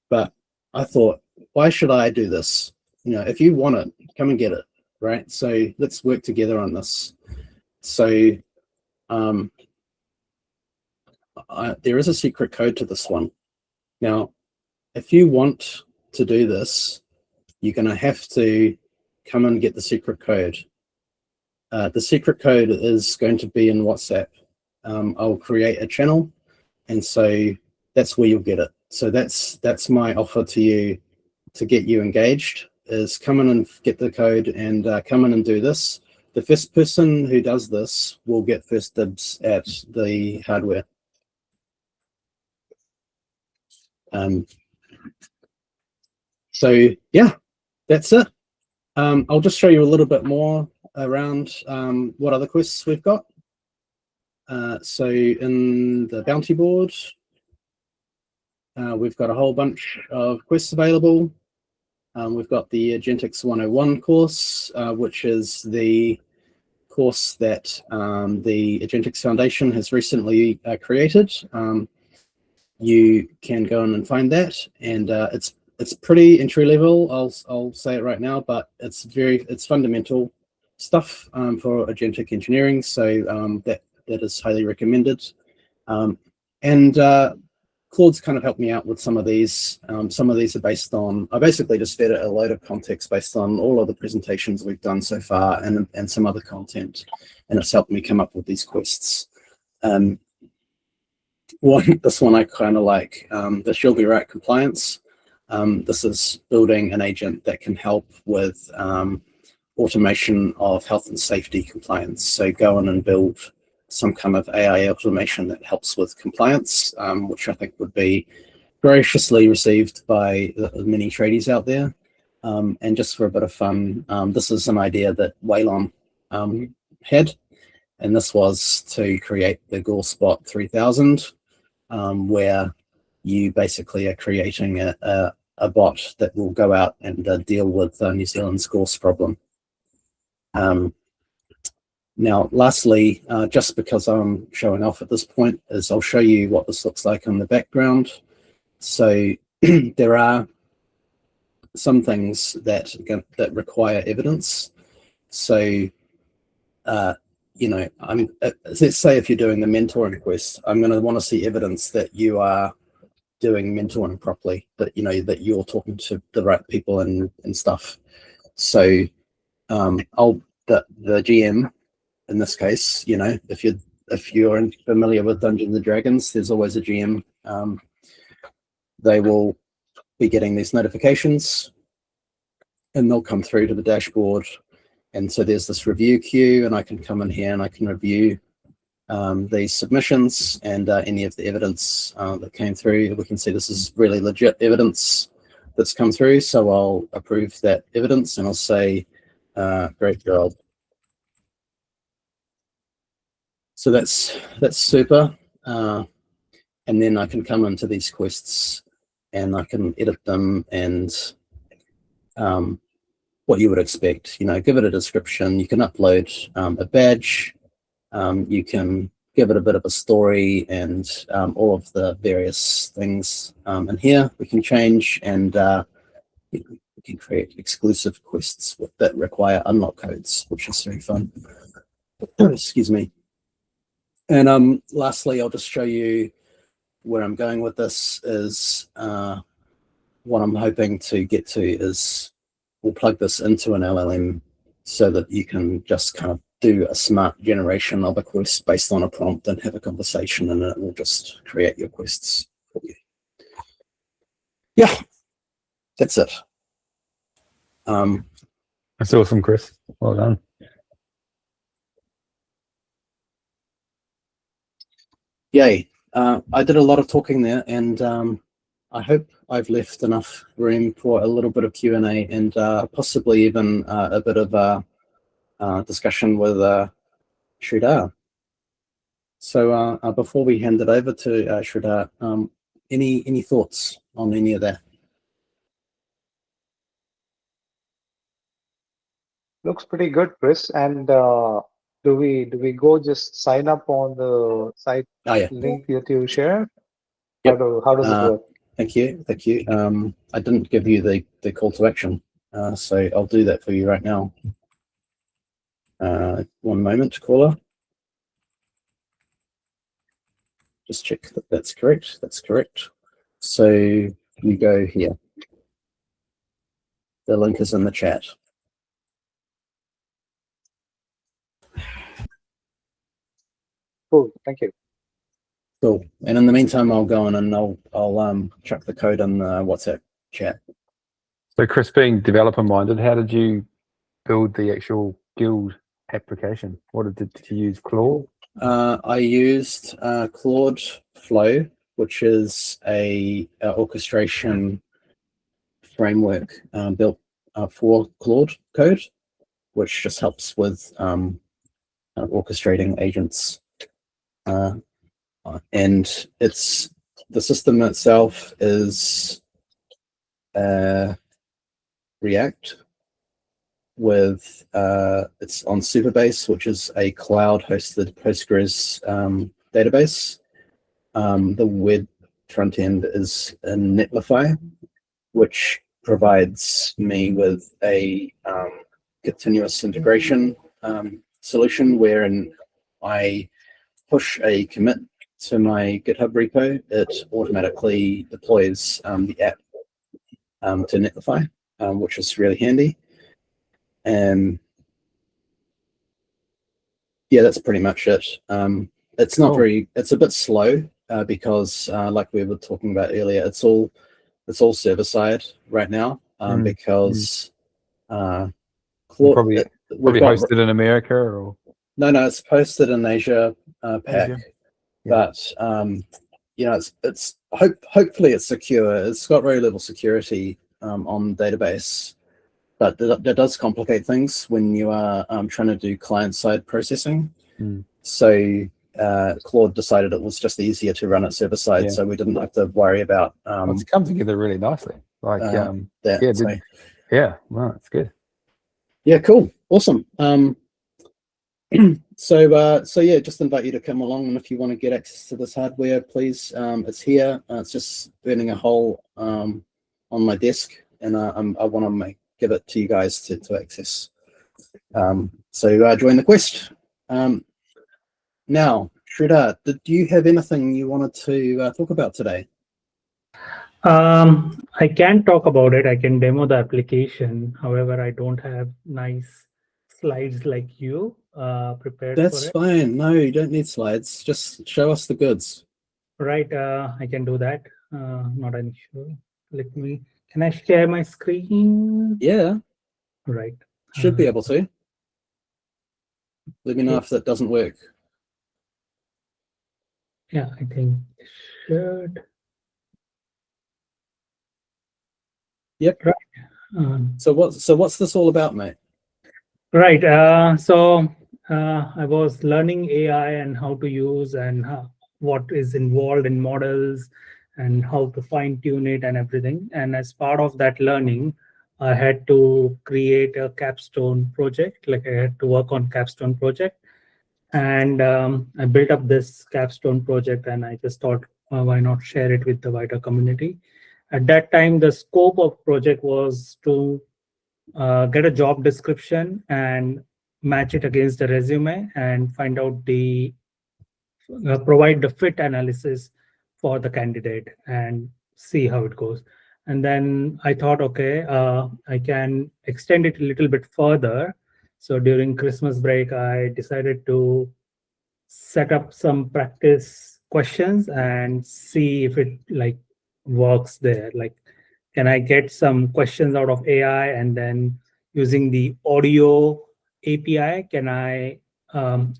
but I thought, why should I do this? You know, if you want it, come and get it, right? So let's work together on this. So there is a secret code to this one. Now, if you want to do this, you're going to have to come and get the secret code. The secret code is going to be in WhatsApp. I'll create a channel, and so that's where you'll get it. So that's my offer to you to get you engaged, is come in and get the code and come in and do this. The first person who does this will get first dibs at the hardware. So yeah, that's it. I'll just show you a little bit more around what other quests we've got. So in the bounty board, we've got a whole bunch of quests available. We've got the Agentics 101 course, which is the course that the Agentics Foundation has recently created. You can go in and find that, and it's pretty entry level. I'll say it right now, but it's fundamental stuff for agentic engineering. So that is highly recommended. And Claude's kind of helped me out with some of these. Some of these are based on, I basically just fed it a load of context based on all of the presentations we've done so far and some other content, and it's helped me come up with these quests. This one I kind of like, the She'll Be Right compliance. This is building an agent that can help with automation of health and safety compliance. So go in and build some kind of AI automation that helps with compliance, which I think would be graciously received by the many tradies out there. And just for a bit of fun, this is an idea that Waylon had, and this was to create the GoreSpot 3000, where you basically are creating a bot that will go out and deal with New Zealand's gorse problem. Now, lastly, just because I'm showing off at this point, is I'll show you what this looks like on the background. So there are some things that require evidence. So, you know, let's say if you're doing the mentoring quest, I'm going to want to see evidence that you are doing mentoring properly, that, you know, that you're talking to the right people and stuff. So the GM, in this case, you know, if you're familiar with Dungeons and Dragons, there's always a GM. They will be getting these notifications, and they'll come through to the dashboard. And so there's this review queue, and I can come in here and I can review these submissions and any of the evidence that came through. We can see this is really legit evidence that's come through. So I'll approve that evidence and I'll say, great job. So that's super. And then I can come into these quests and I can edit them and what you would expect, you know, give it a description. You can upload a badge. You can give it a bit of a story and all of the various things in here we can change, and we can create exclusive quests that require unlock codes, which is very fun. Excuse me. And lastly, I'll just show you where I'm going with this. Is what I'm hoping to get to is we'll plug this into an LLM so that you can just kind of do a smart generation of a quest based on a prompt and have a conversation, and it will just create your quests for you. Yeah, that's it.
That's awesome, Chris. Well done.
Yay. I did a lot of talking there, and I hope I've left enough room for a little bit of Q&A and possibly even a bit of discussion with Shridhar. So before we hand it over to Shridhar, any thoughts on any of that?
Looks pretty good, Chris. And do we go just sign up on the site link that you share?
Yep.
How does it work?
Thank you. I didn't give you the call to action, so I'll do that for you right now. 1 moment, caller. Just check that that's correct. That's correct. So you go here. The link is in the chat.
Cool. Thank you.
Cool. And in the meantime, I'll go on and I'll chuck the code in the WhatsApp chat.
So Chris, being developer minded, how did you build the actual guild application? Did you use Claude?
I used Claude Flow, which is a orchestration framework built for Claude code, which just helps with orchestrating agents. And the system itself is React with it's on Superbase, which is a cloud-hosted Postgres database. The web front end is in Netlify, which provides me with a continuous integration solution wherein I push a commit to my GitHub repo. It automatically deploys the app to Netlify, which is really handy. Yeah, that's pretty much it. It's not it's a bit slow because like we were talking about earlier, it's all server side right now because
Claude, probably hosted in America, or
no, it's posted in Asia Pac.
Asia?
Yeah. But you know, it's hopefully it's secure. It's got very little security on the database, but that does complicate things when you are trying to do client-side processing. So Claude decided it was just easier to run it server-side, so we didn't have to worry about.
It's come together really nicely. Like
that.
Well, it's good.
Yeah, cool, awesome. So yeah, just invite you to come along, and if you want to get access to this hardware, please. It's here. It's just burning a hole on my desk, and I want to give it to you guys to access. So join the quest. Now, Shridhar, did you have anything you wanted to talk about today?
I can talk about it. I can demo the application. However, I don't have nice slides like you prepared.
That's fine. No, you don't need slides. Just show us the goods.
Right. I can do that. Not an issue. Can I share my screen?
Yeah.
Right.
Should be able to. Let me know if that doesn't work.
Yeah, I think it should.
Yep.
Right.
So what's this all about, mate?
Right. So I was learning AI and how to use and what is involved in models and how to fine tune it and everything. And as part of that learning, I had to create a capstone project. Like I had to work on capstone project, and I built up this capstone project, and I just thought, why not share it with the wider community? At that time, the scope of project was to get a job description and match it against the resume and find out provide the fit analysis for the candidate and see how it goes. And then I thought, okay, I can extend it a little bit further. So during Christmas break, I decided to set up some practice questions and see if it like works there. Like, can I get some questions out of AI, and then using the audio API, can I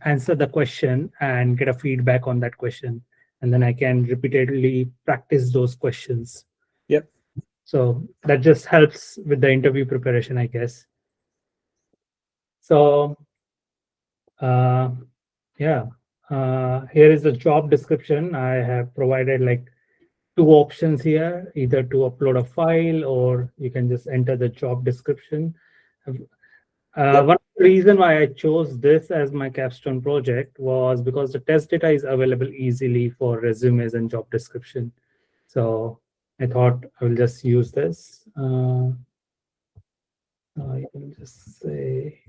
answer the question and get a feedback on that question? And then I can repeatedly practice those questions.
Yep.
So that just helps with the interview preparation, I guess. So yeah, here is the job description. I have provided like 2 options here, either to upload a file or you can just enter the job description. One reason why I chose this as my capstone project was because the test data is available easily for resumes and job description. So I thought I will just use this. I can just say,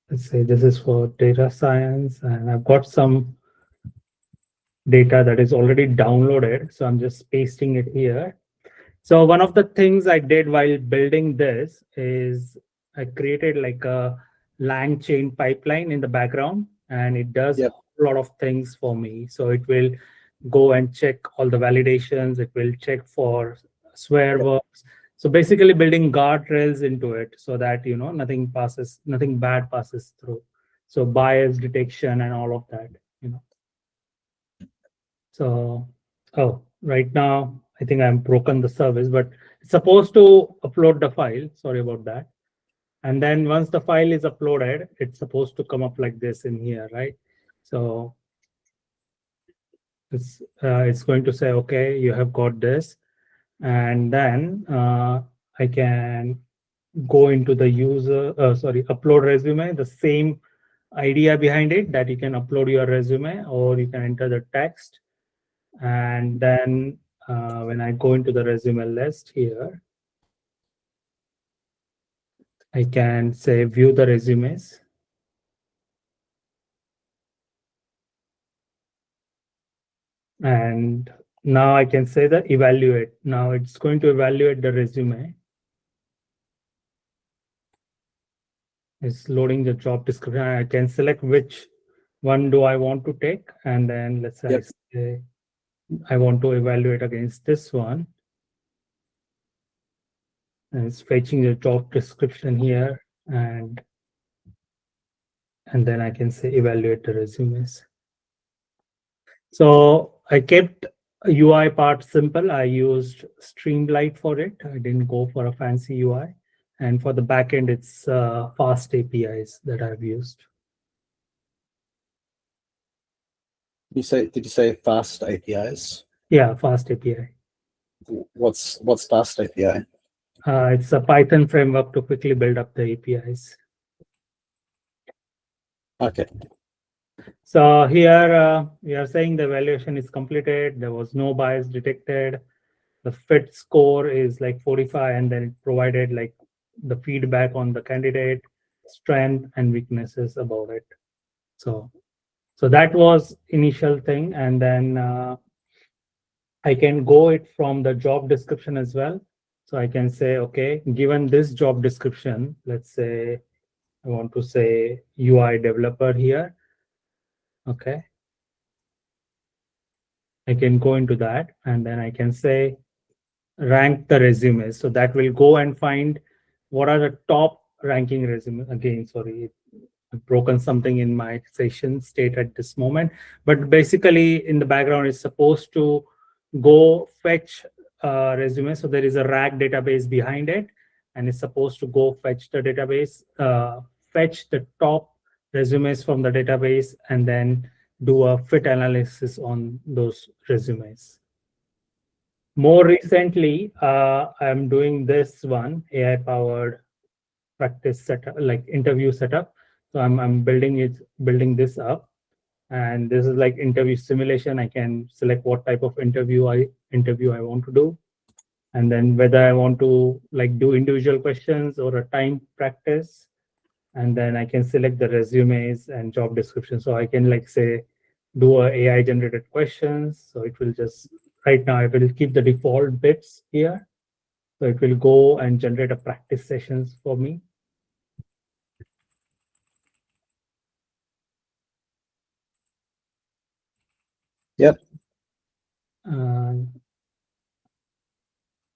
let's say this is for data science, and I've got some data that is already downloaded. So I'm just pasting it here. So one of the things I did while building this is I created like a lang chain pipeline in the background, and it does a lot of things for me. So it will go and check all the validations. It will check for swear words. So basically building guardrails into it so that, you know, nothing bad passes through. So bias detection and all of that, you know. So, oh, right now, I think I'm broken the service, but it's supposed to upload the file. Sorry about that. And then once the file is uploaded, it's supposed to come up like this in here, right? So it's going to say, okay, you have got this. And then I can go into the upload resume, the same idea behind it, that you can upload your resume or you can enter the text. And then when I go into the resume list here, I can say view the resumes. And now I can say that evaluate. Now it's going to evaluate the resume. It's loading the job description. I can select which one do I want to take. And then let's say I say I want to evaluate against this one. And it's fetching the job description here. And then I can say evaluate the resumes. So I kept UI part simple. I used Streamlight for it. I didn't go for a fancy UI. And for the backend, it's fast APIs that I've used.
Did you say fast APIs?
Yeah, fast API.
What's fast API?
It's a Python framework to quickly build up the APIs.
Okay.
So here we are saying the evaluation is completed. There was no bias detected. The fit score is like 45, and then it provided like the feedback on the candidate, strength and weaknesses about it. So that was initial thing. And then I can go it from the job description as well. So I can say, okay, given this job description, let's say I want to say UI developer here. Okay. I can go into that, and then I can say rank the resumes. So that will go and find what are the top ranking resumes. Again, sorry, I've broken something in my session state at this moment. But basically in the background, it's supposed to go fetch resume. So there is a RAG database behind it, and it's supposed to go fetch the database, fetch the top resumes from the database, and then do a fit analysis on those resumes. More recently, I'm doing this one, AI-powered practice setup, like interview setup. So I'm building this up, and this is like interview simulation. I can select what type of interview I want to do, and then whether I want to like do individual questions or a time practice. And then I can select the resumes and job description. So I can like say, do a AI generated questions. So it will just, right now I will keep the default bits here. So it will go and generate a practice sessions for me.
Yep.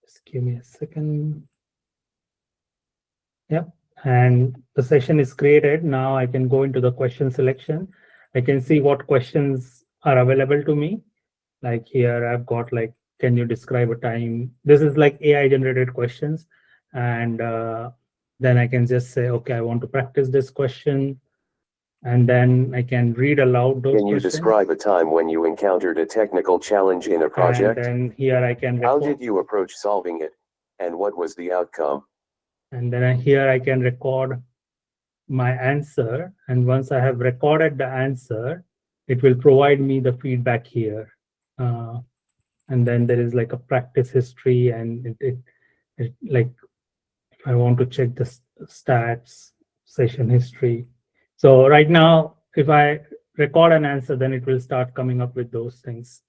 Just give me a second. Yep. And the session is created. Now I can go into the question selection. I can see what questions are available to me. Like here, I've got like, can you describe a time? This is like AI generated questions. And then I can just say, okay, I want to practice this question. And then I can read aloud those
Can you
questions.
describe a time when you encountered a technical challenge in a project?
And then here I can
How
record.
did you approach solving it? And what was the outcome?
And then here I can record my answer. And once I have recorded the answer, it will provide me the feedback here. And then there is like a practice history, and it like, if I want to check the stats, session history. So right now, if I record an answer, then it will start coming up with those things.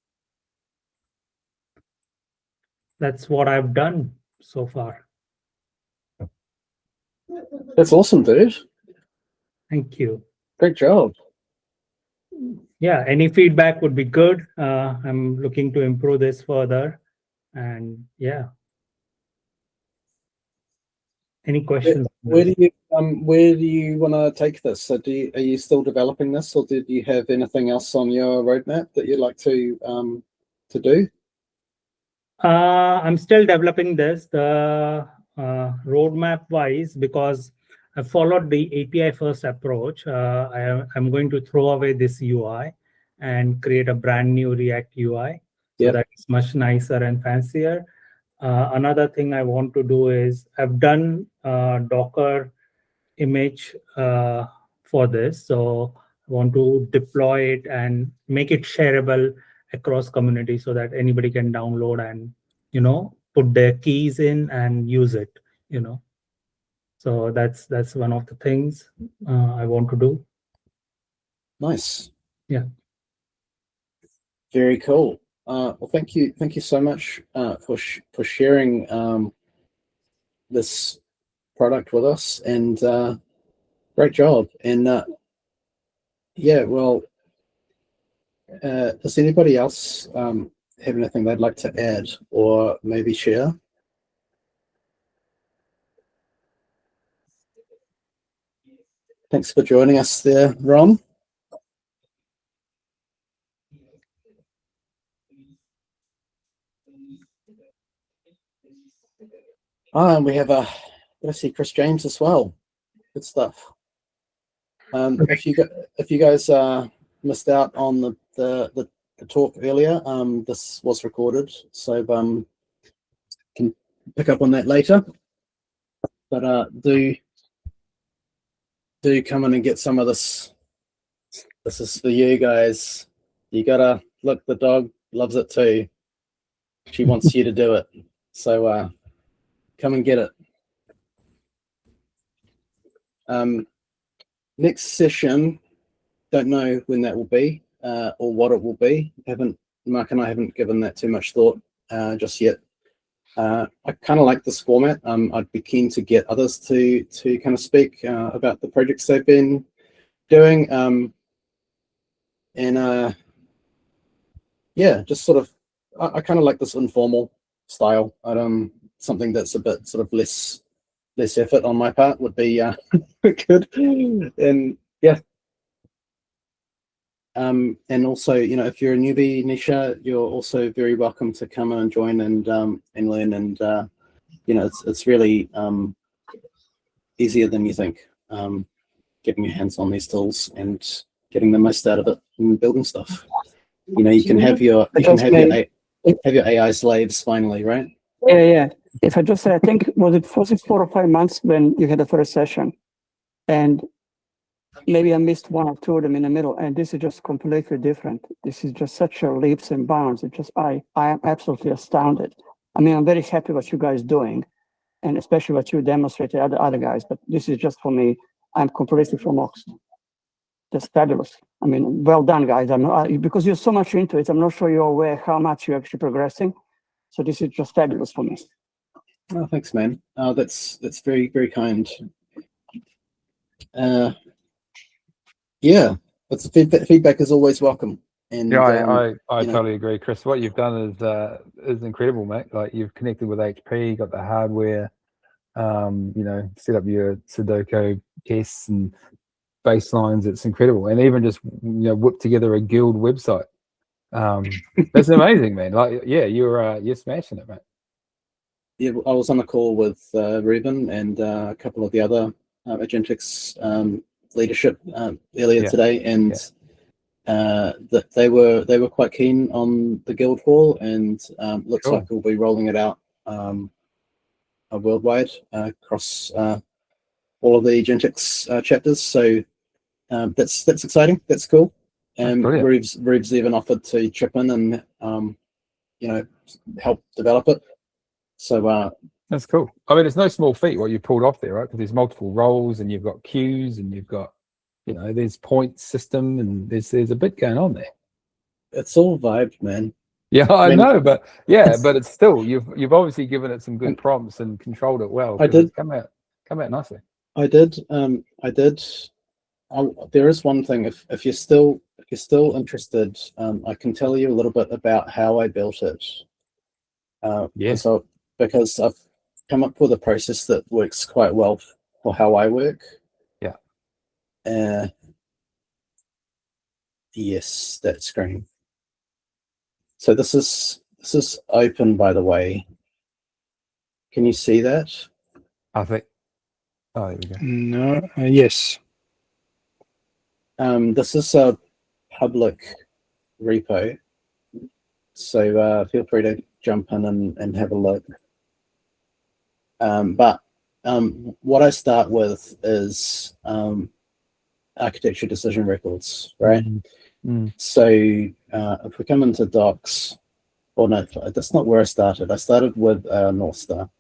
That's what I've done so far.
That's awesome, dude.
Thank you.
Great job.
Yeah, any feedback would be good. I'm looking to improve this further. And yeah. Any questions?
Where do you want to take this? So are you still developing this, or did you have anything else on your roadmap that you'd like to do?
I'm still developing this. The roadmap wise, because I followed the API first approach. I'm going to throw away this UI and create a brand new React UI. So
Yep.
that is much nicer and fancier. Another thing I want to do is I've done Docker image for this. So I want to deploy it and make it shareable across community so that anybody can download and, put their keys in and use it, So that's one of the things I want to do.
Nice.
Yeah.
Very cool. Well, thank you so much for sharing this product with us, and great job. And yeah, well, does anybody else have anything they'd like to add or maybe share? Thanks for joining us there, Ron. And we have I see Chris James as well. Good stuff. If you guys missed out on the talk earlier, this was recorded, so can pick up on that later. But do come in and get some of this. This is for you guys. You gotta look. The dog loves it too. She wants you to do it. So come and get it. Next session, don't know when that will be or what it will be. Mark and I haven't given that too much thought just yet. I kind of like this format. I'd be keen to get others to kind of speak about the projects they've been doing. Yeah, just sort of, I kind of like this informal style. Something that's a bit sort of less effort on my part would be good. And yeah. And also, if you're a newbie, Nisha, you're also very welcome to come and join and learn. And it's really easier than you think. Getting your hands on these tools and getting the most out of it and building stuff. You can have your AI slaves finally, right?
Yeah. If I just say, I think was it 4 or 5 months when you had the first session, and maybe I missed 1 or 2 of them in the middle, and this is just completely different. This is just such a leaps and bounds. I am absolutely astounded. I mean, I'm very happy what you guys doing, and especially what you demonstrated other guys. But this is just for me. I'm completely from Oxford. Just fabulous. I mean, well done, guys. Because you're so much into it, I'm not sure you're aware how much you're actually progressing. So this is just fabulous for me.
Oh, thanks, man. That's very, very kind. Yeah, feedback is always welcome. And
Yeah, I
you know,
totally agree, Chris. What you've done is incredible, mate. Like you've connected with HP, got the hardware, you know, set up your Sudoku tests and baselines. It's incredible, and even just whip together a guild website. That's amazing, man. Like, yeah, you're smashing it, mate.
yeah, I was on a call with Reuben and a couple of the other Agentics leadership earlier today, and that they were quite keen on the guild hall, and looks like we'll be rolling it out worldwide across all of the Agentics chapters. So that's exciting. That's cool. And Reeves even offered to chip in and help develop it. So
that's cool. I mean, it's no small feat what you pulled off there, right? Because there's multiple roles, and you've got queues, and you've got there's point system, and there's a bit going on there. It's
all vibed, man.
Yeah, I know, but but it's still you've obviously given it some good prompts and controlled it well.
I did
come out nicely.
I did. There is one thing. If you're still interested, I can tell you a little bit about how I built it. Because I've come up with a process that works quite well for how I work. Yeah. Yes, that screen. So this is open, by the way. Can you see that?
I think. Oh, there we go.
No. Yes.
This is a public repo, so feel free to jump in and have a look. But what I start with is architecture decision records, right? So if we come into docs, or no, that's not where I started. I started with North Star.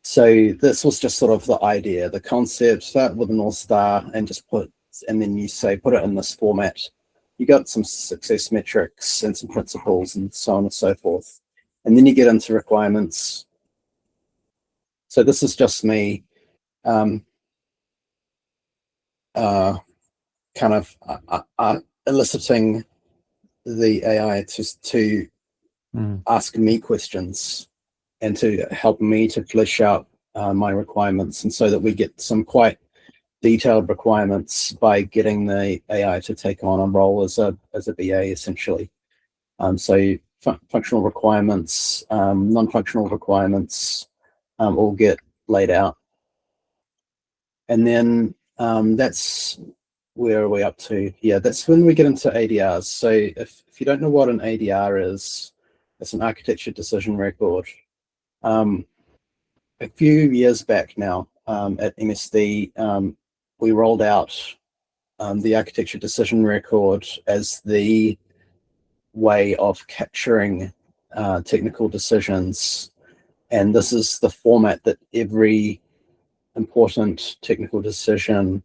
So this was just sort of the idea, the concept. Start with a North Star and just and then you say put it in this format. You got some success metrics and some principles and so on and so forth. And then you get into requirements. So this is just me kind of eliciting the AI to ask me questions and to help me to flesh out my requirements, and so that we get some quite detailed requirements by getting the AI to take on a role as a BA essentially. So functional requirements, non-functional requirements all get laid out, and then that's where are we up to? Yeah, that's when we get into ADRs. So if you don't know what an ADR is, it's an architecture decision record. A few years back now at MSD, we rolled out the architecture decision record as the way of capturing technical decisions. And this is the format that every important technical decision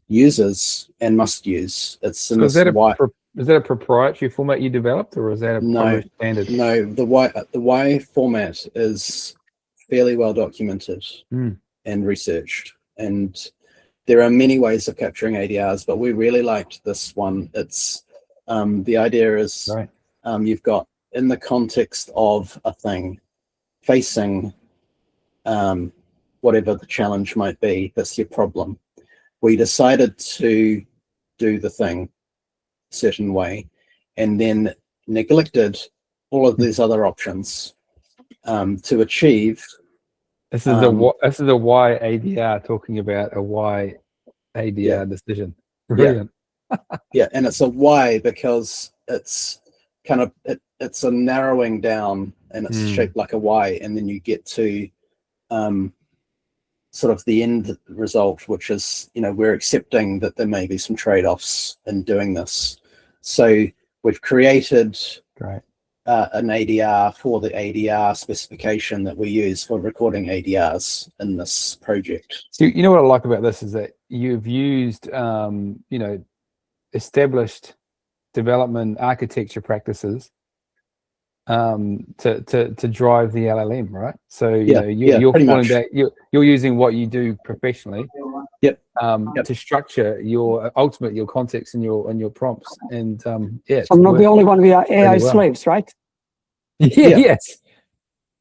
uses and must use. It's in
So
this
is that a proprietary format you developed, or is that a published standard?
No, the Y format is fairly well documented and researched, and there are many ways of capturing ADRs, but we really liked this one. It's the idea is you've got, in the context of a thing facing whatever the challenge might be, that's your problem. We decided to do the thing a certain way, and then neglected all of these other options to achieve.
This is the Y ADR talking about a Y ADR decision. Brilliant.
Yeah, and it's a Y because it's kind of it's a narrowing down, and it's shaped like a Y, and then you get to sort of the end result, which is, we're accepting that there may be some trade-offs in doing this. So we've created an ADR for the ADR specification that we use for recording ADRs in this project.
So you know what I like about this is that you've used established development architecture practices to drive the LLM, right? So you're pulling back, you're using what you do professionally
Yep.
To structure your your context and your prompts. And yeah,
So I'm not the only one. We are AI
well.
slaves, right?
Yeah. Yes.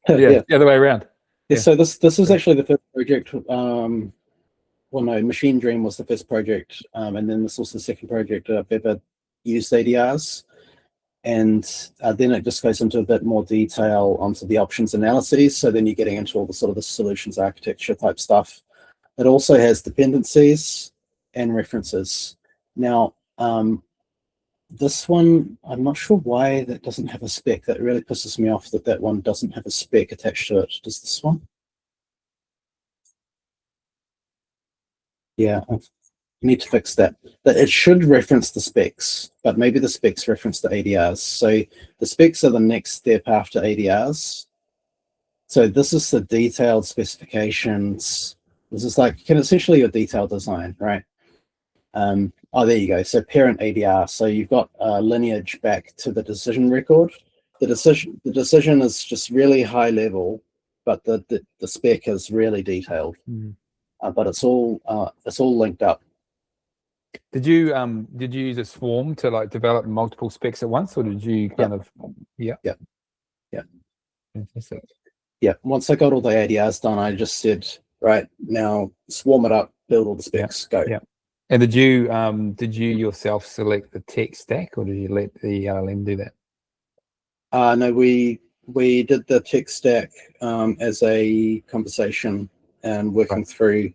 Yeah.
The other way around.
Yeah. So this is actually the first project. Well, no, Machine Dream was the first project, and then this was the second project I've ever used ADRs. And then it just goes into a bit more detail onto the options analyses. So then you're getting into all the sort of the solutions architecture type stuff. It also has dependencies and references. Now, this one, I'm not sure why that doesn't have a spec. That really pisses me off that that one doesn't have a spec attached to it. Does this one? Yeah, I need to fix that. But it should reference the specs, but maybe the specs reference the ADRs. So the specs are the next step after ADRs. So this is the detailed specifications. This is like essentially your detailed design, right? Oh, there you go. So parent ADR. So you've got lineage back to the decision record. The decision is just really high level, but the spec is really detailed. But it's all linked up.
Did you use a swarm to like develop multiple specs at once, or did you kind of
Yeah.
Fantastic.
Yeah. Once I got all the ADRs done, I just said, right, now swarm it up, build all the specs, go.
Yeah. And did you yourself select the tech stack, or did you let the LLM do that?
No, we did the tech stack as a conversation and working through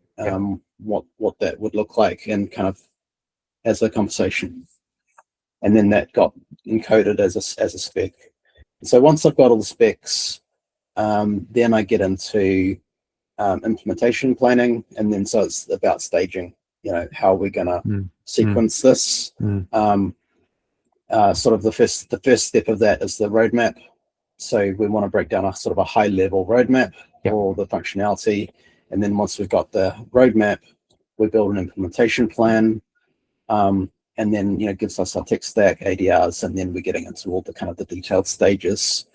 what that would look like and kind of as a conversation, and then that got encoded as a spec. So once I've got all the specs, then I get into implementation planning, and then so it's about staging. You know, how we're gonna sequence this. Sort of the first step of that is the roadmap. So we want to break down a sort of a high level roadmap for the functionality, and then once we've got the roadmap, we build an implementation plan, and then gives us our tech stack, ADRs, and then we're getting into all the kind of the detailed stages.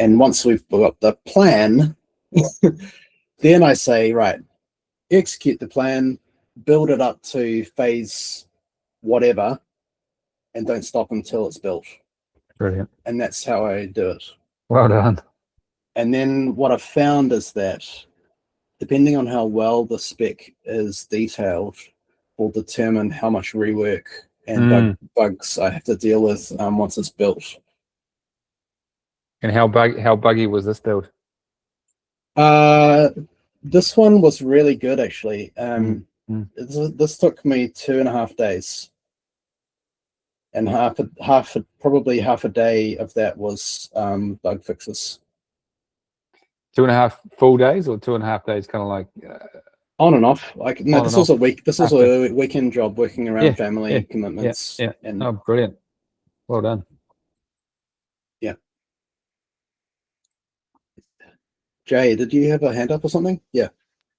And once we've got the plan, then I say, right, execute the plan, build it up to phase whatever, and don't stop until it's built.
Brilliant.
And that's how I do it.
Well done.
And then what I've found is that depending on how well the spec is detailed will determine how much rework and bugs I have to deal with once it's built.
And how buggy was this build?
This one was really good, actually. This took me 2.5 days, and probably half a day of that was bug fixes.
2.5 full days, or 2.5 days, kind of like
on and off. Like no, this was a week. This was a weekend job working around family commitments. And
oh, brilliant! Well done.
Yeah. Jay, did you have a hand up or something? Yeah.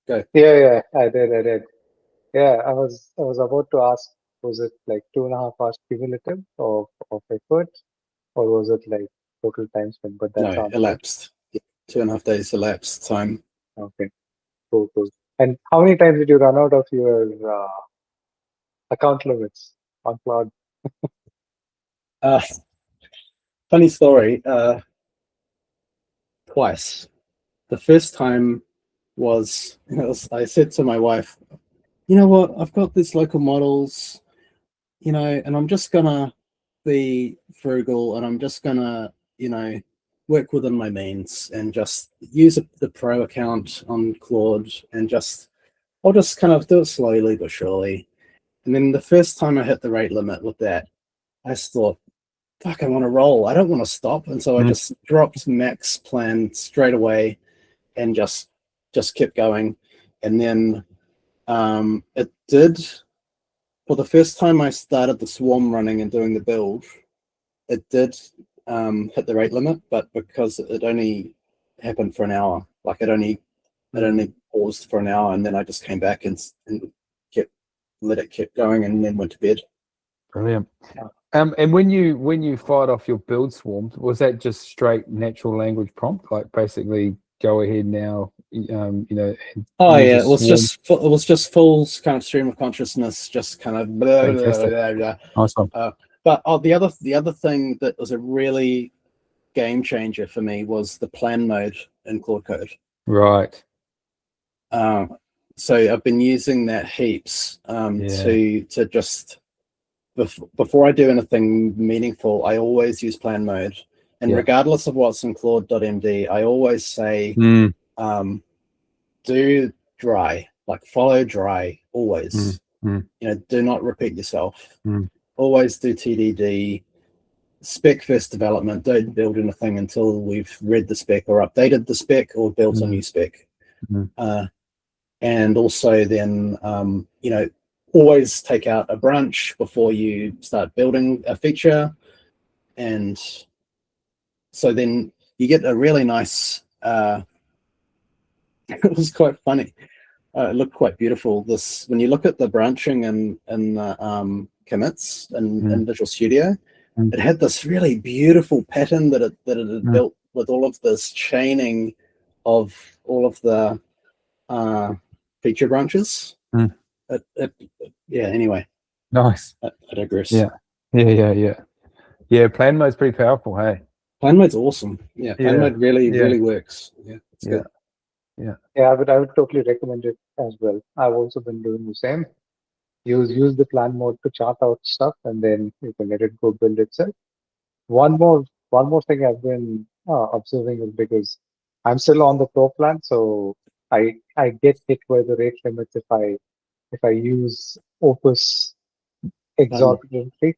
Go.
Yeah, I did. Yeah, I was about to ask, was it like 2.5 hours cumulative of effort, or was it like total time spent? But that's
no, elapsed. Yeah, 2.5 days elapsed time.
Okay, cool. And how many times did you run out of your account limits on Cloud?
Funny story. Twice. The first time was I said to my wife, you know what, I've got these local models, and I'm just gonna be frugal, and I'm just gonna, work within my means and just use the pro account on Claude, and I'll just kind of do it slowly but surely. And then the first time I hit the rate limit with that, I just thought, fuck, I want to roll. I don't want to stop. And so I just dropped max plan straight away and just kept going. And then it did, for the first time I started the swarm running and doing the build, it did hit the rate limit, but because it only happened for an hour, like it only paused for an hour, and then I just came back and let it keep going, and then went to bed.
Brilliant. And when you fired off your build swarm, was that just straight natural language prompt, like basically go ahead now, you know.
Oh
use
yeah,
a swarm.
it was just full kind of stream of consciousness, just kind of blah, blah,
Fantastic.
blah, blah.
Nice one.
But the other thing that was a really game changer for me was the plan mode in Claude Code.
Right.
So I've been using that heaps to just before I do anything meaningful, I always use plan mode, and regardless of what's in Claude.md, I always say do dry, like follow dry always. You know, do not repeat yourself. Always do TDD. Spec first development. Don't build anything until we've read the spec or updated the spec or built a new spec. And also then, you know, always take out a branch before you start building a feature. And so then you get a really nice, it was quite funny. It looked quite beautiful. This, when you look at the branching in the commits in Visual Studio, it had this really beautiful pattern that it had built with all of this chaining of all of the feature branches. Yeah, anyway.
Nice.
I digress.
Yeah, plan mode's pretty powerful, hey?
Plan mode's awesome. Yeah, plan mode really works. Yeah, it's good.
Yeah, I would totally recommend it as well. I've also been doing the same. Use the plan mode to chart out stuff, and then you can let it go build itself. One more thing I've been observing is because I'm still on the pro plan, so I get hit by the rate limits if I use Opus exorbitantly.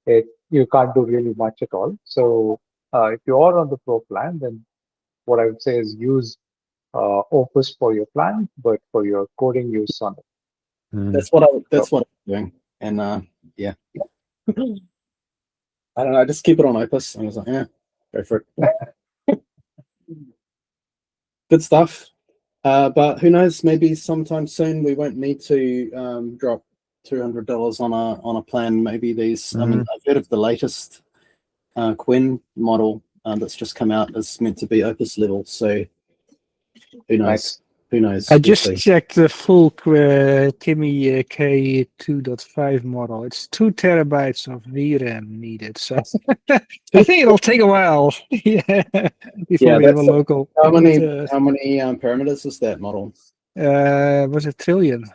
You can't do really much at all. So if you are on the pro plan, then what I would say is use Opus for your plan, but for your coding, use Sonnet.
That's what I'm doing. And yeah. I don't know, I just keep it on Opus. And I was like, yeah, go for it. Good stuff. But who knows, maybe sometime soon we won't need to drop $200 on a plan. Maybe these, I mean, I've heard of the latest Quen model that's just come out is meant to be Opus level. So who knows?
Nice.
Who knows?
I
We'll
just
see.
checked the full Kimi K 2.5 model. It's 2 terabytes of VRAM needed. So I think it'll take a while before we have a local.
How many parameters is that model?
Was it trillion?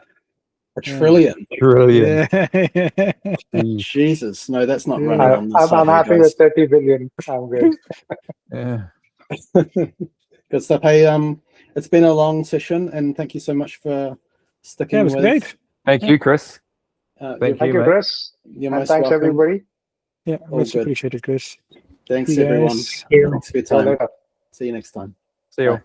A trillion.
Trillion.
Yeah.
Jesus, no, that's not
Yeah.
running on this.
I'm happy with 30 billion. I'm good.
Yeah.
Good stuff. Hey, it's been a long session, and thank you so much for sticking
Yeah, it was
with.
great.
Thank you, Chris.
Thank you,
mate.
Chris.
You're
And
most
thanks,
welcome.
everybody.
Yeah,
All
much
good.
appreciated, Chris.
Thanks,
You
everyone.
guys.
Yeah.
Thanks for your
See you
time.
later.
See you next time.
See you.
Bye.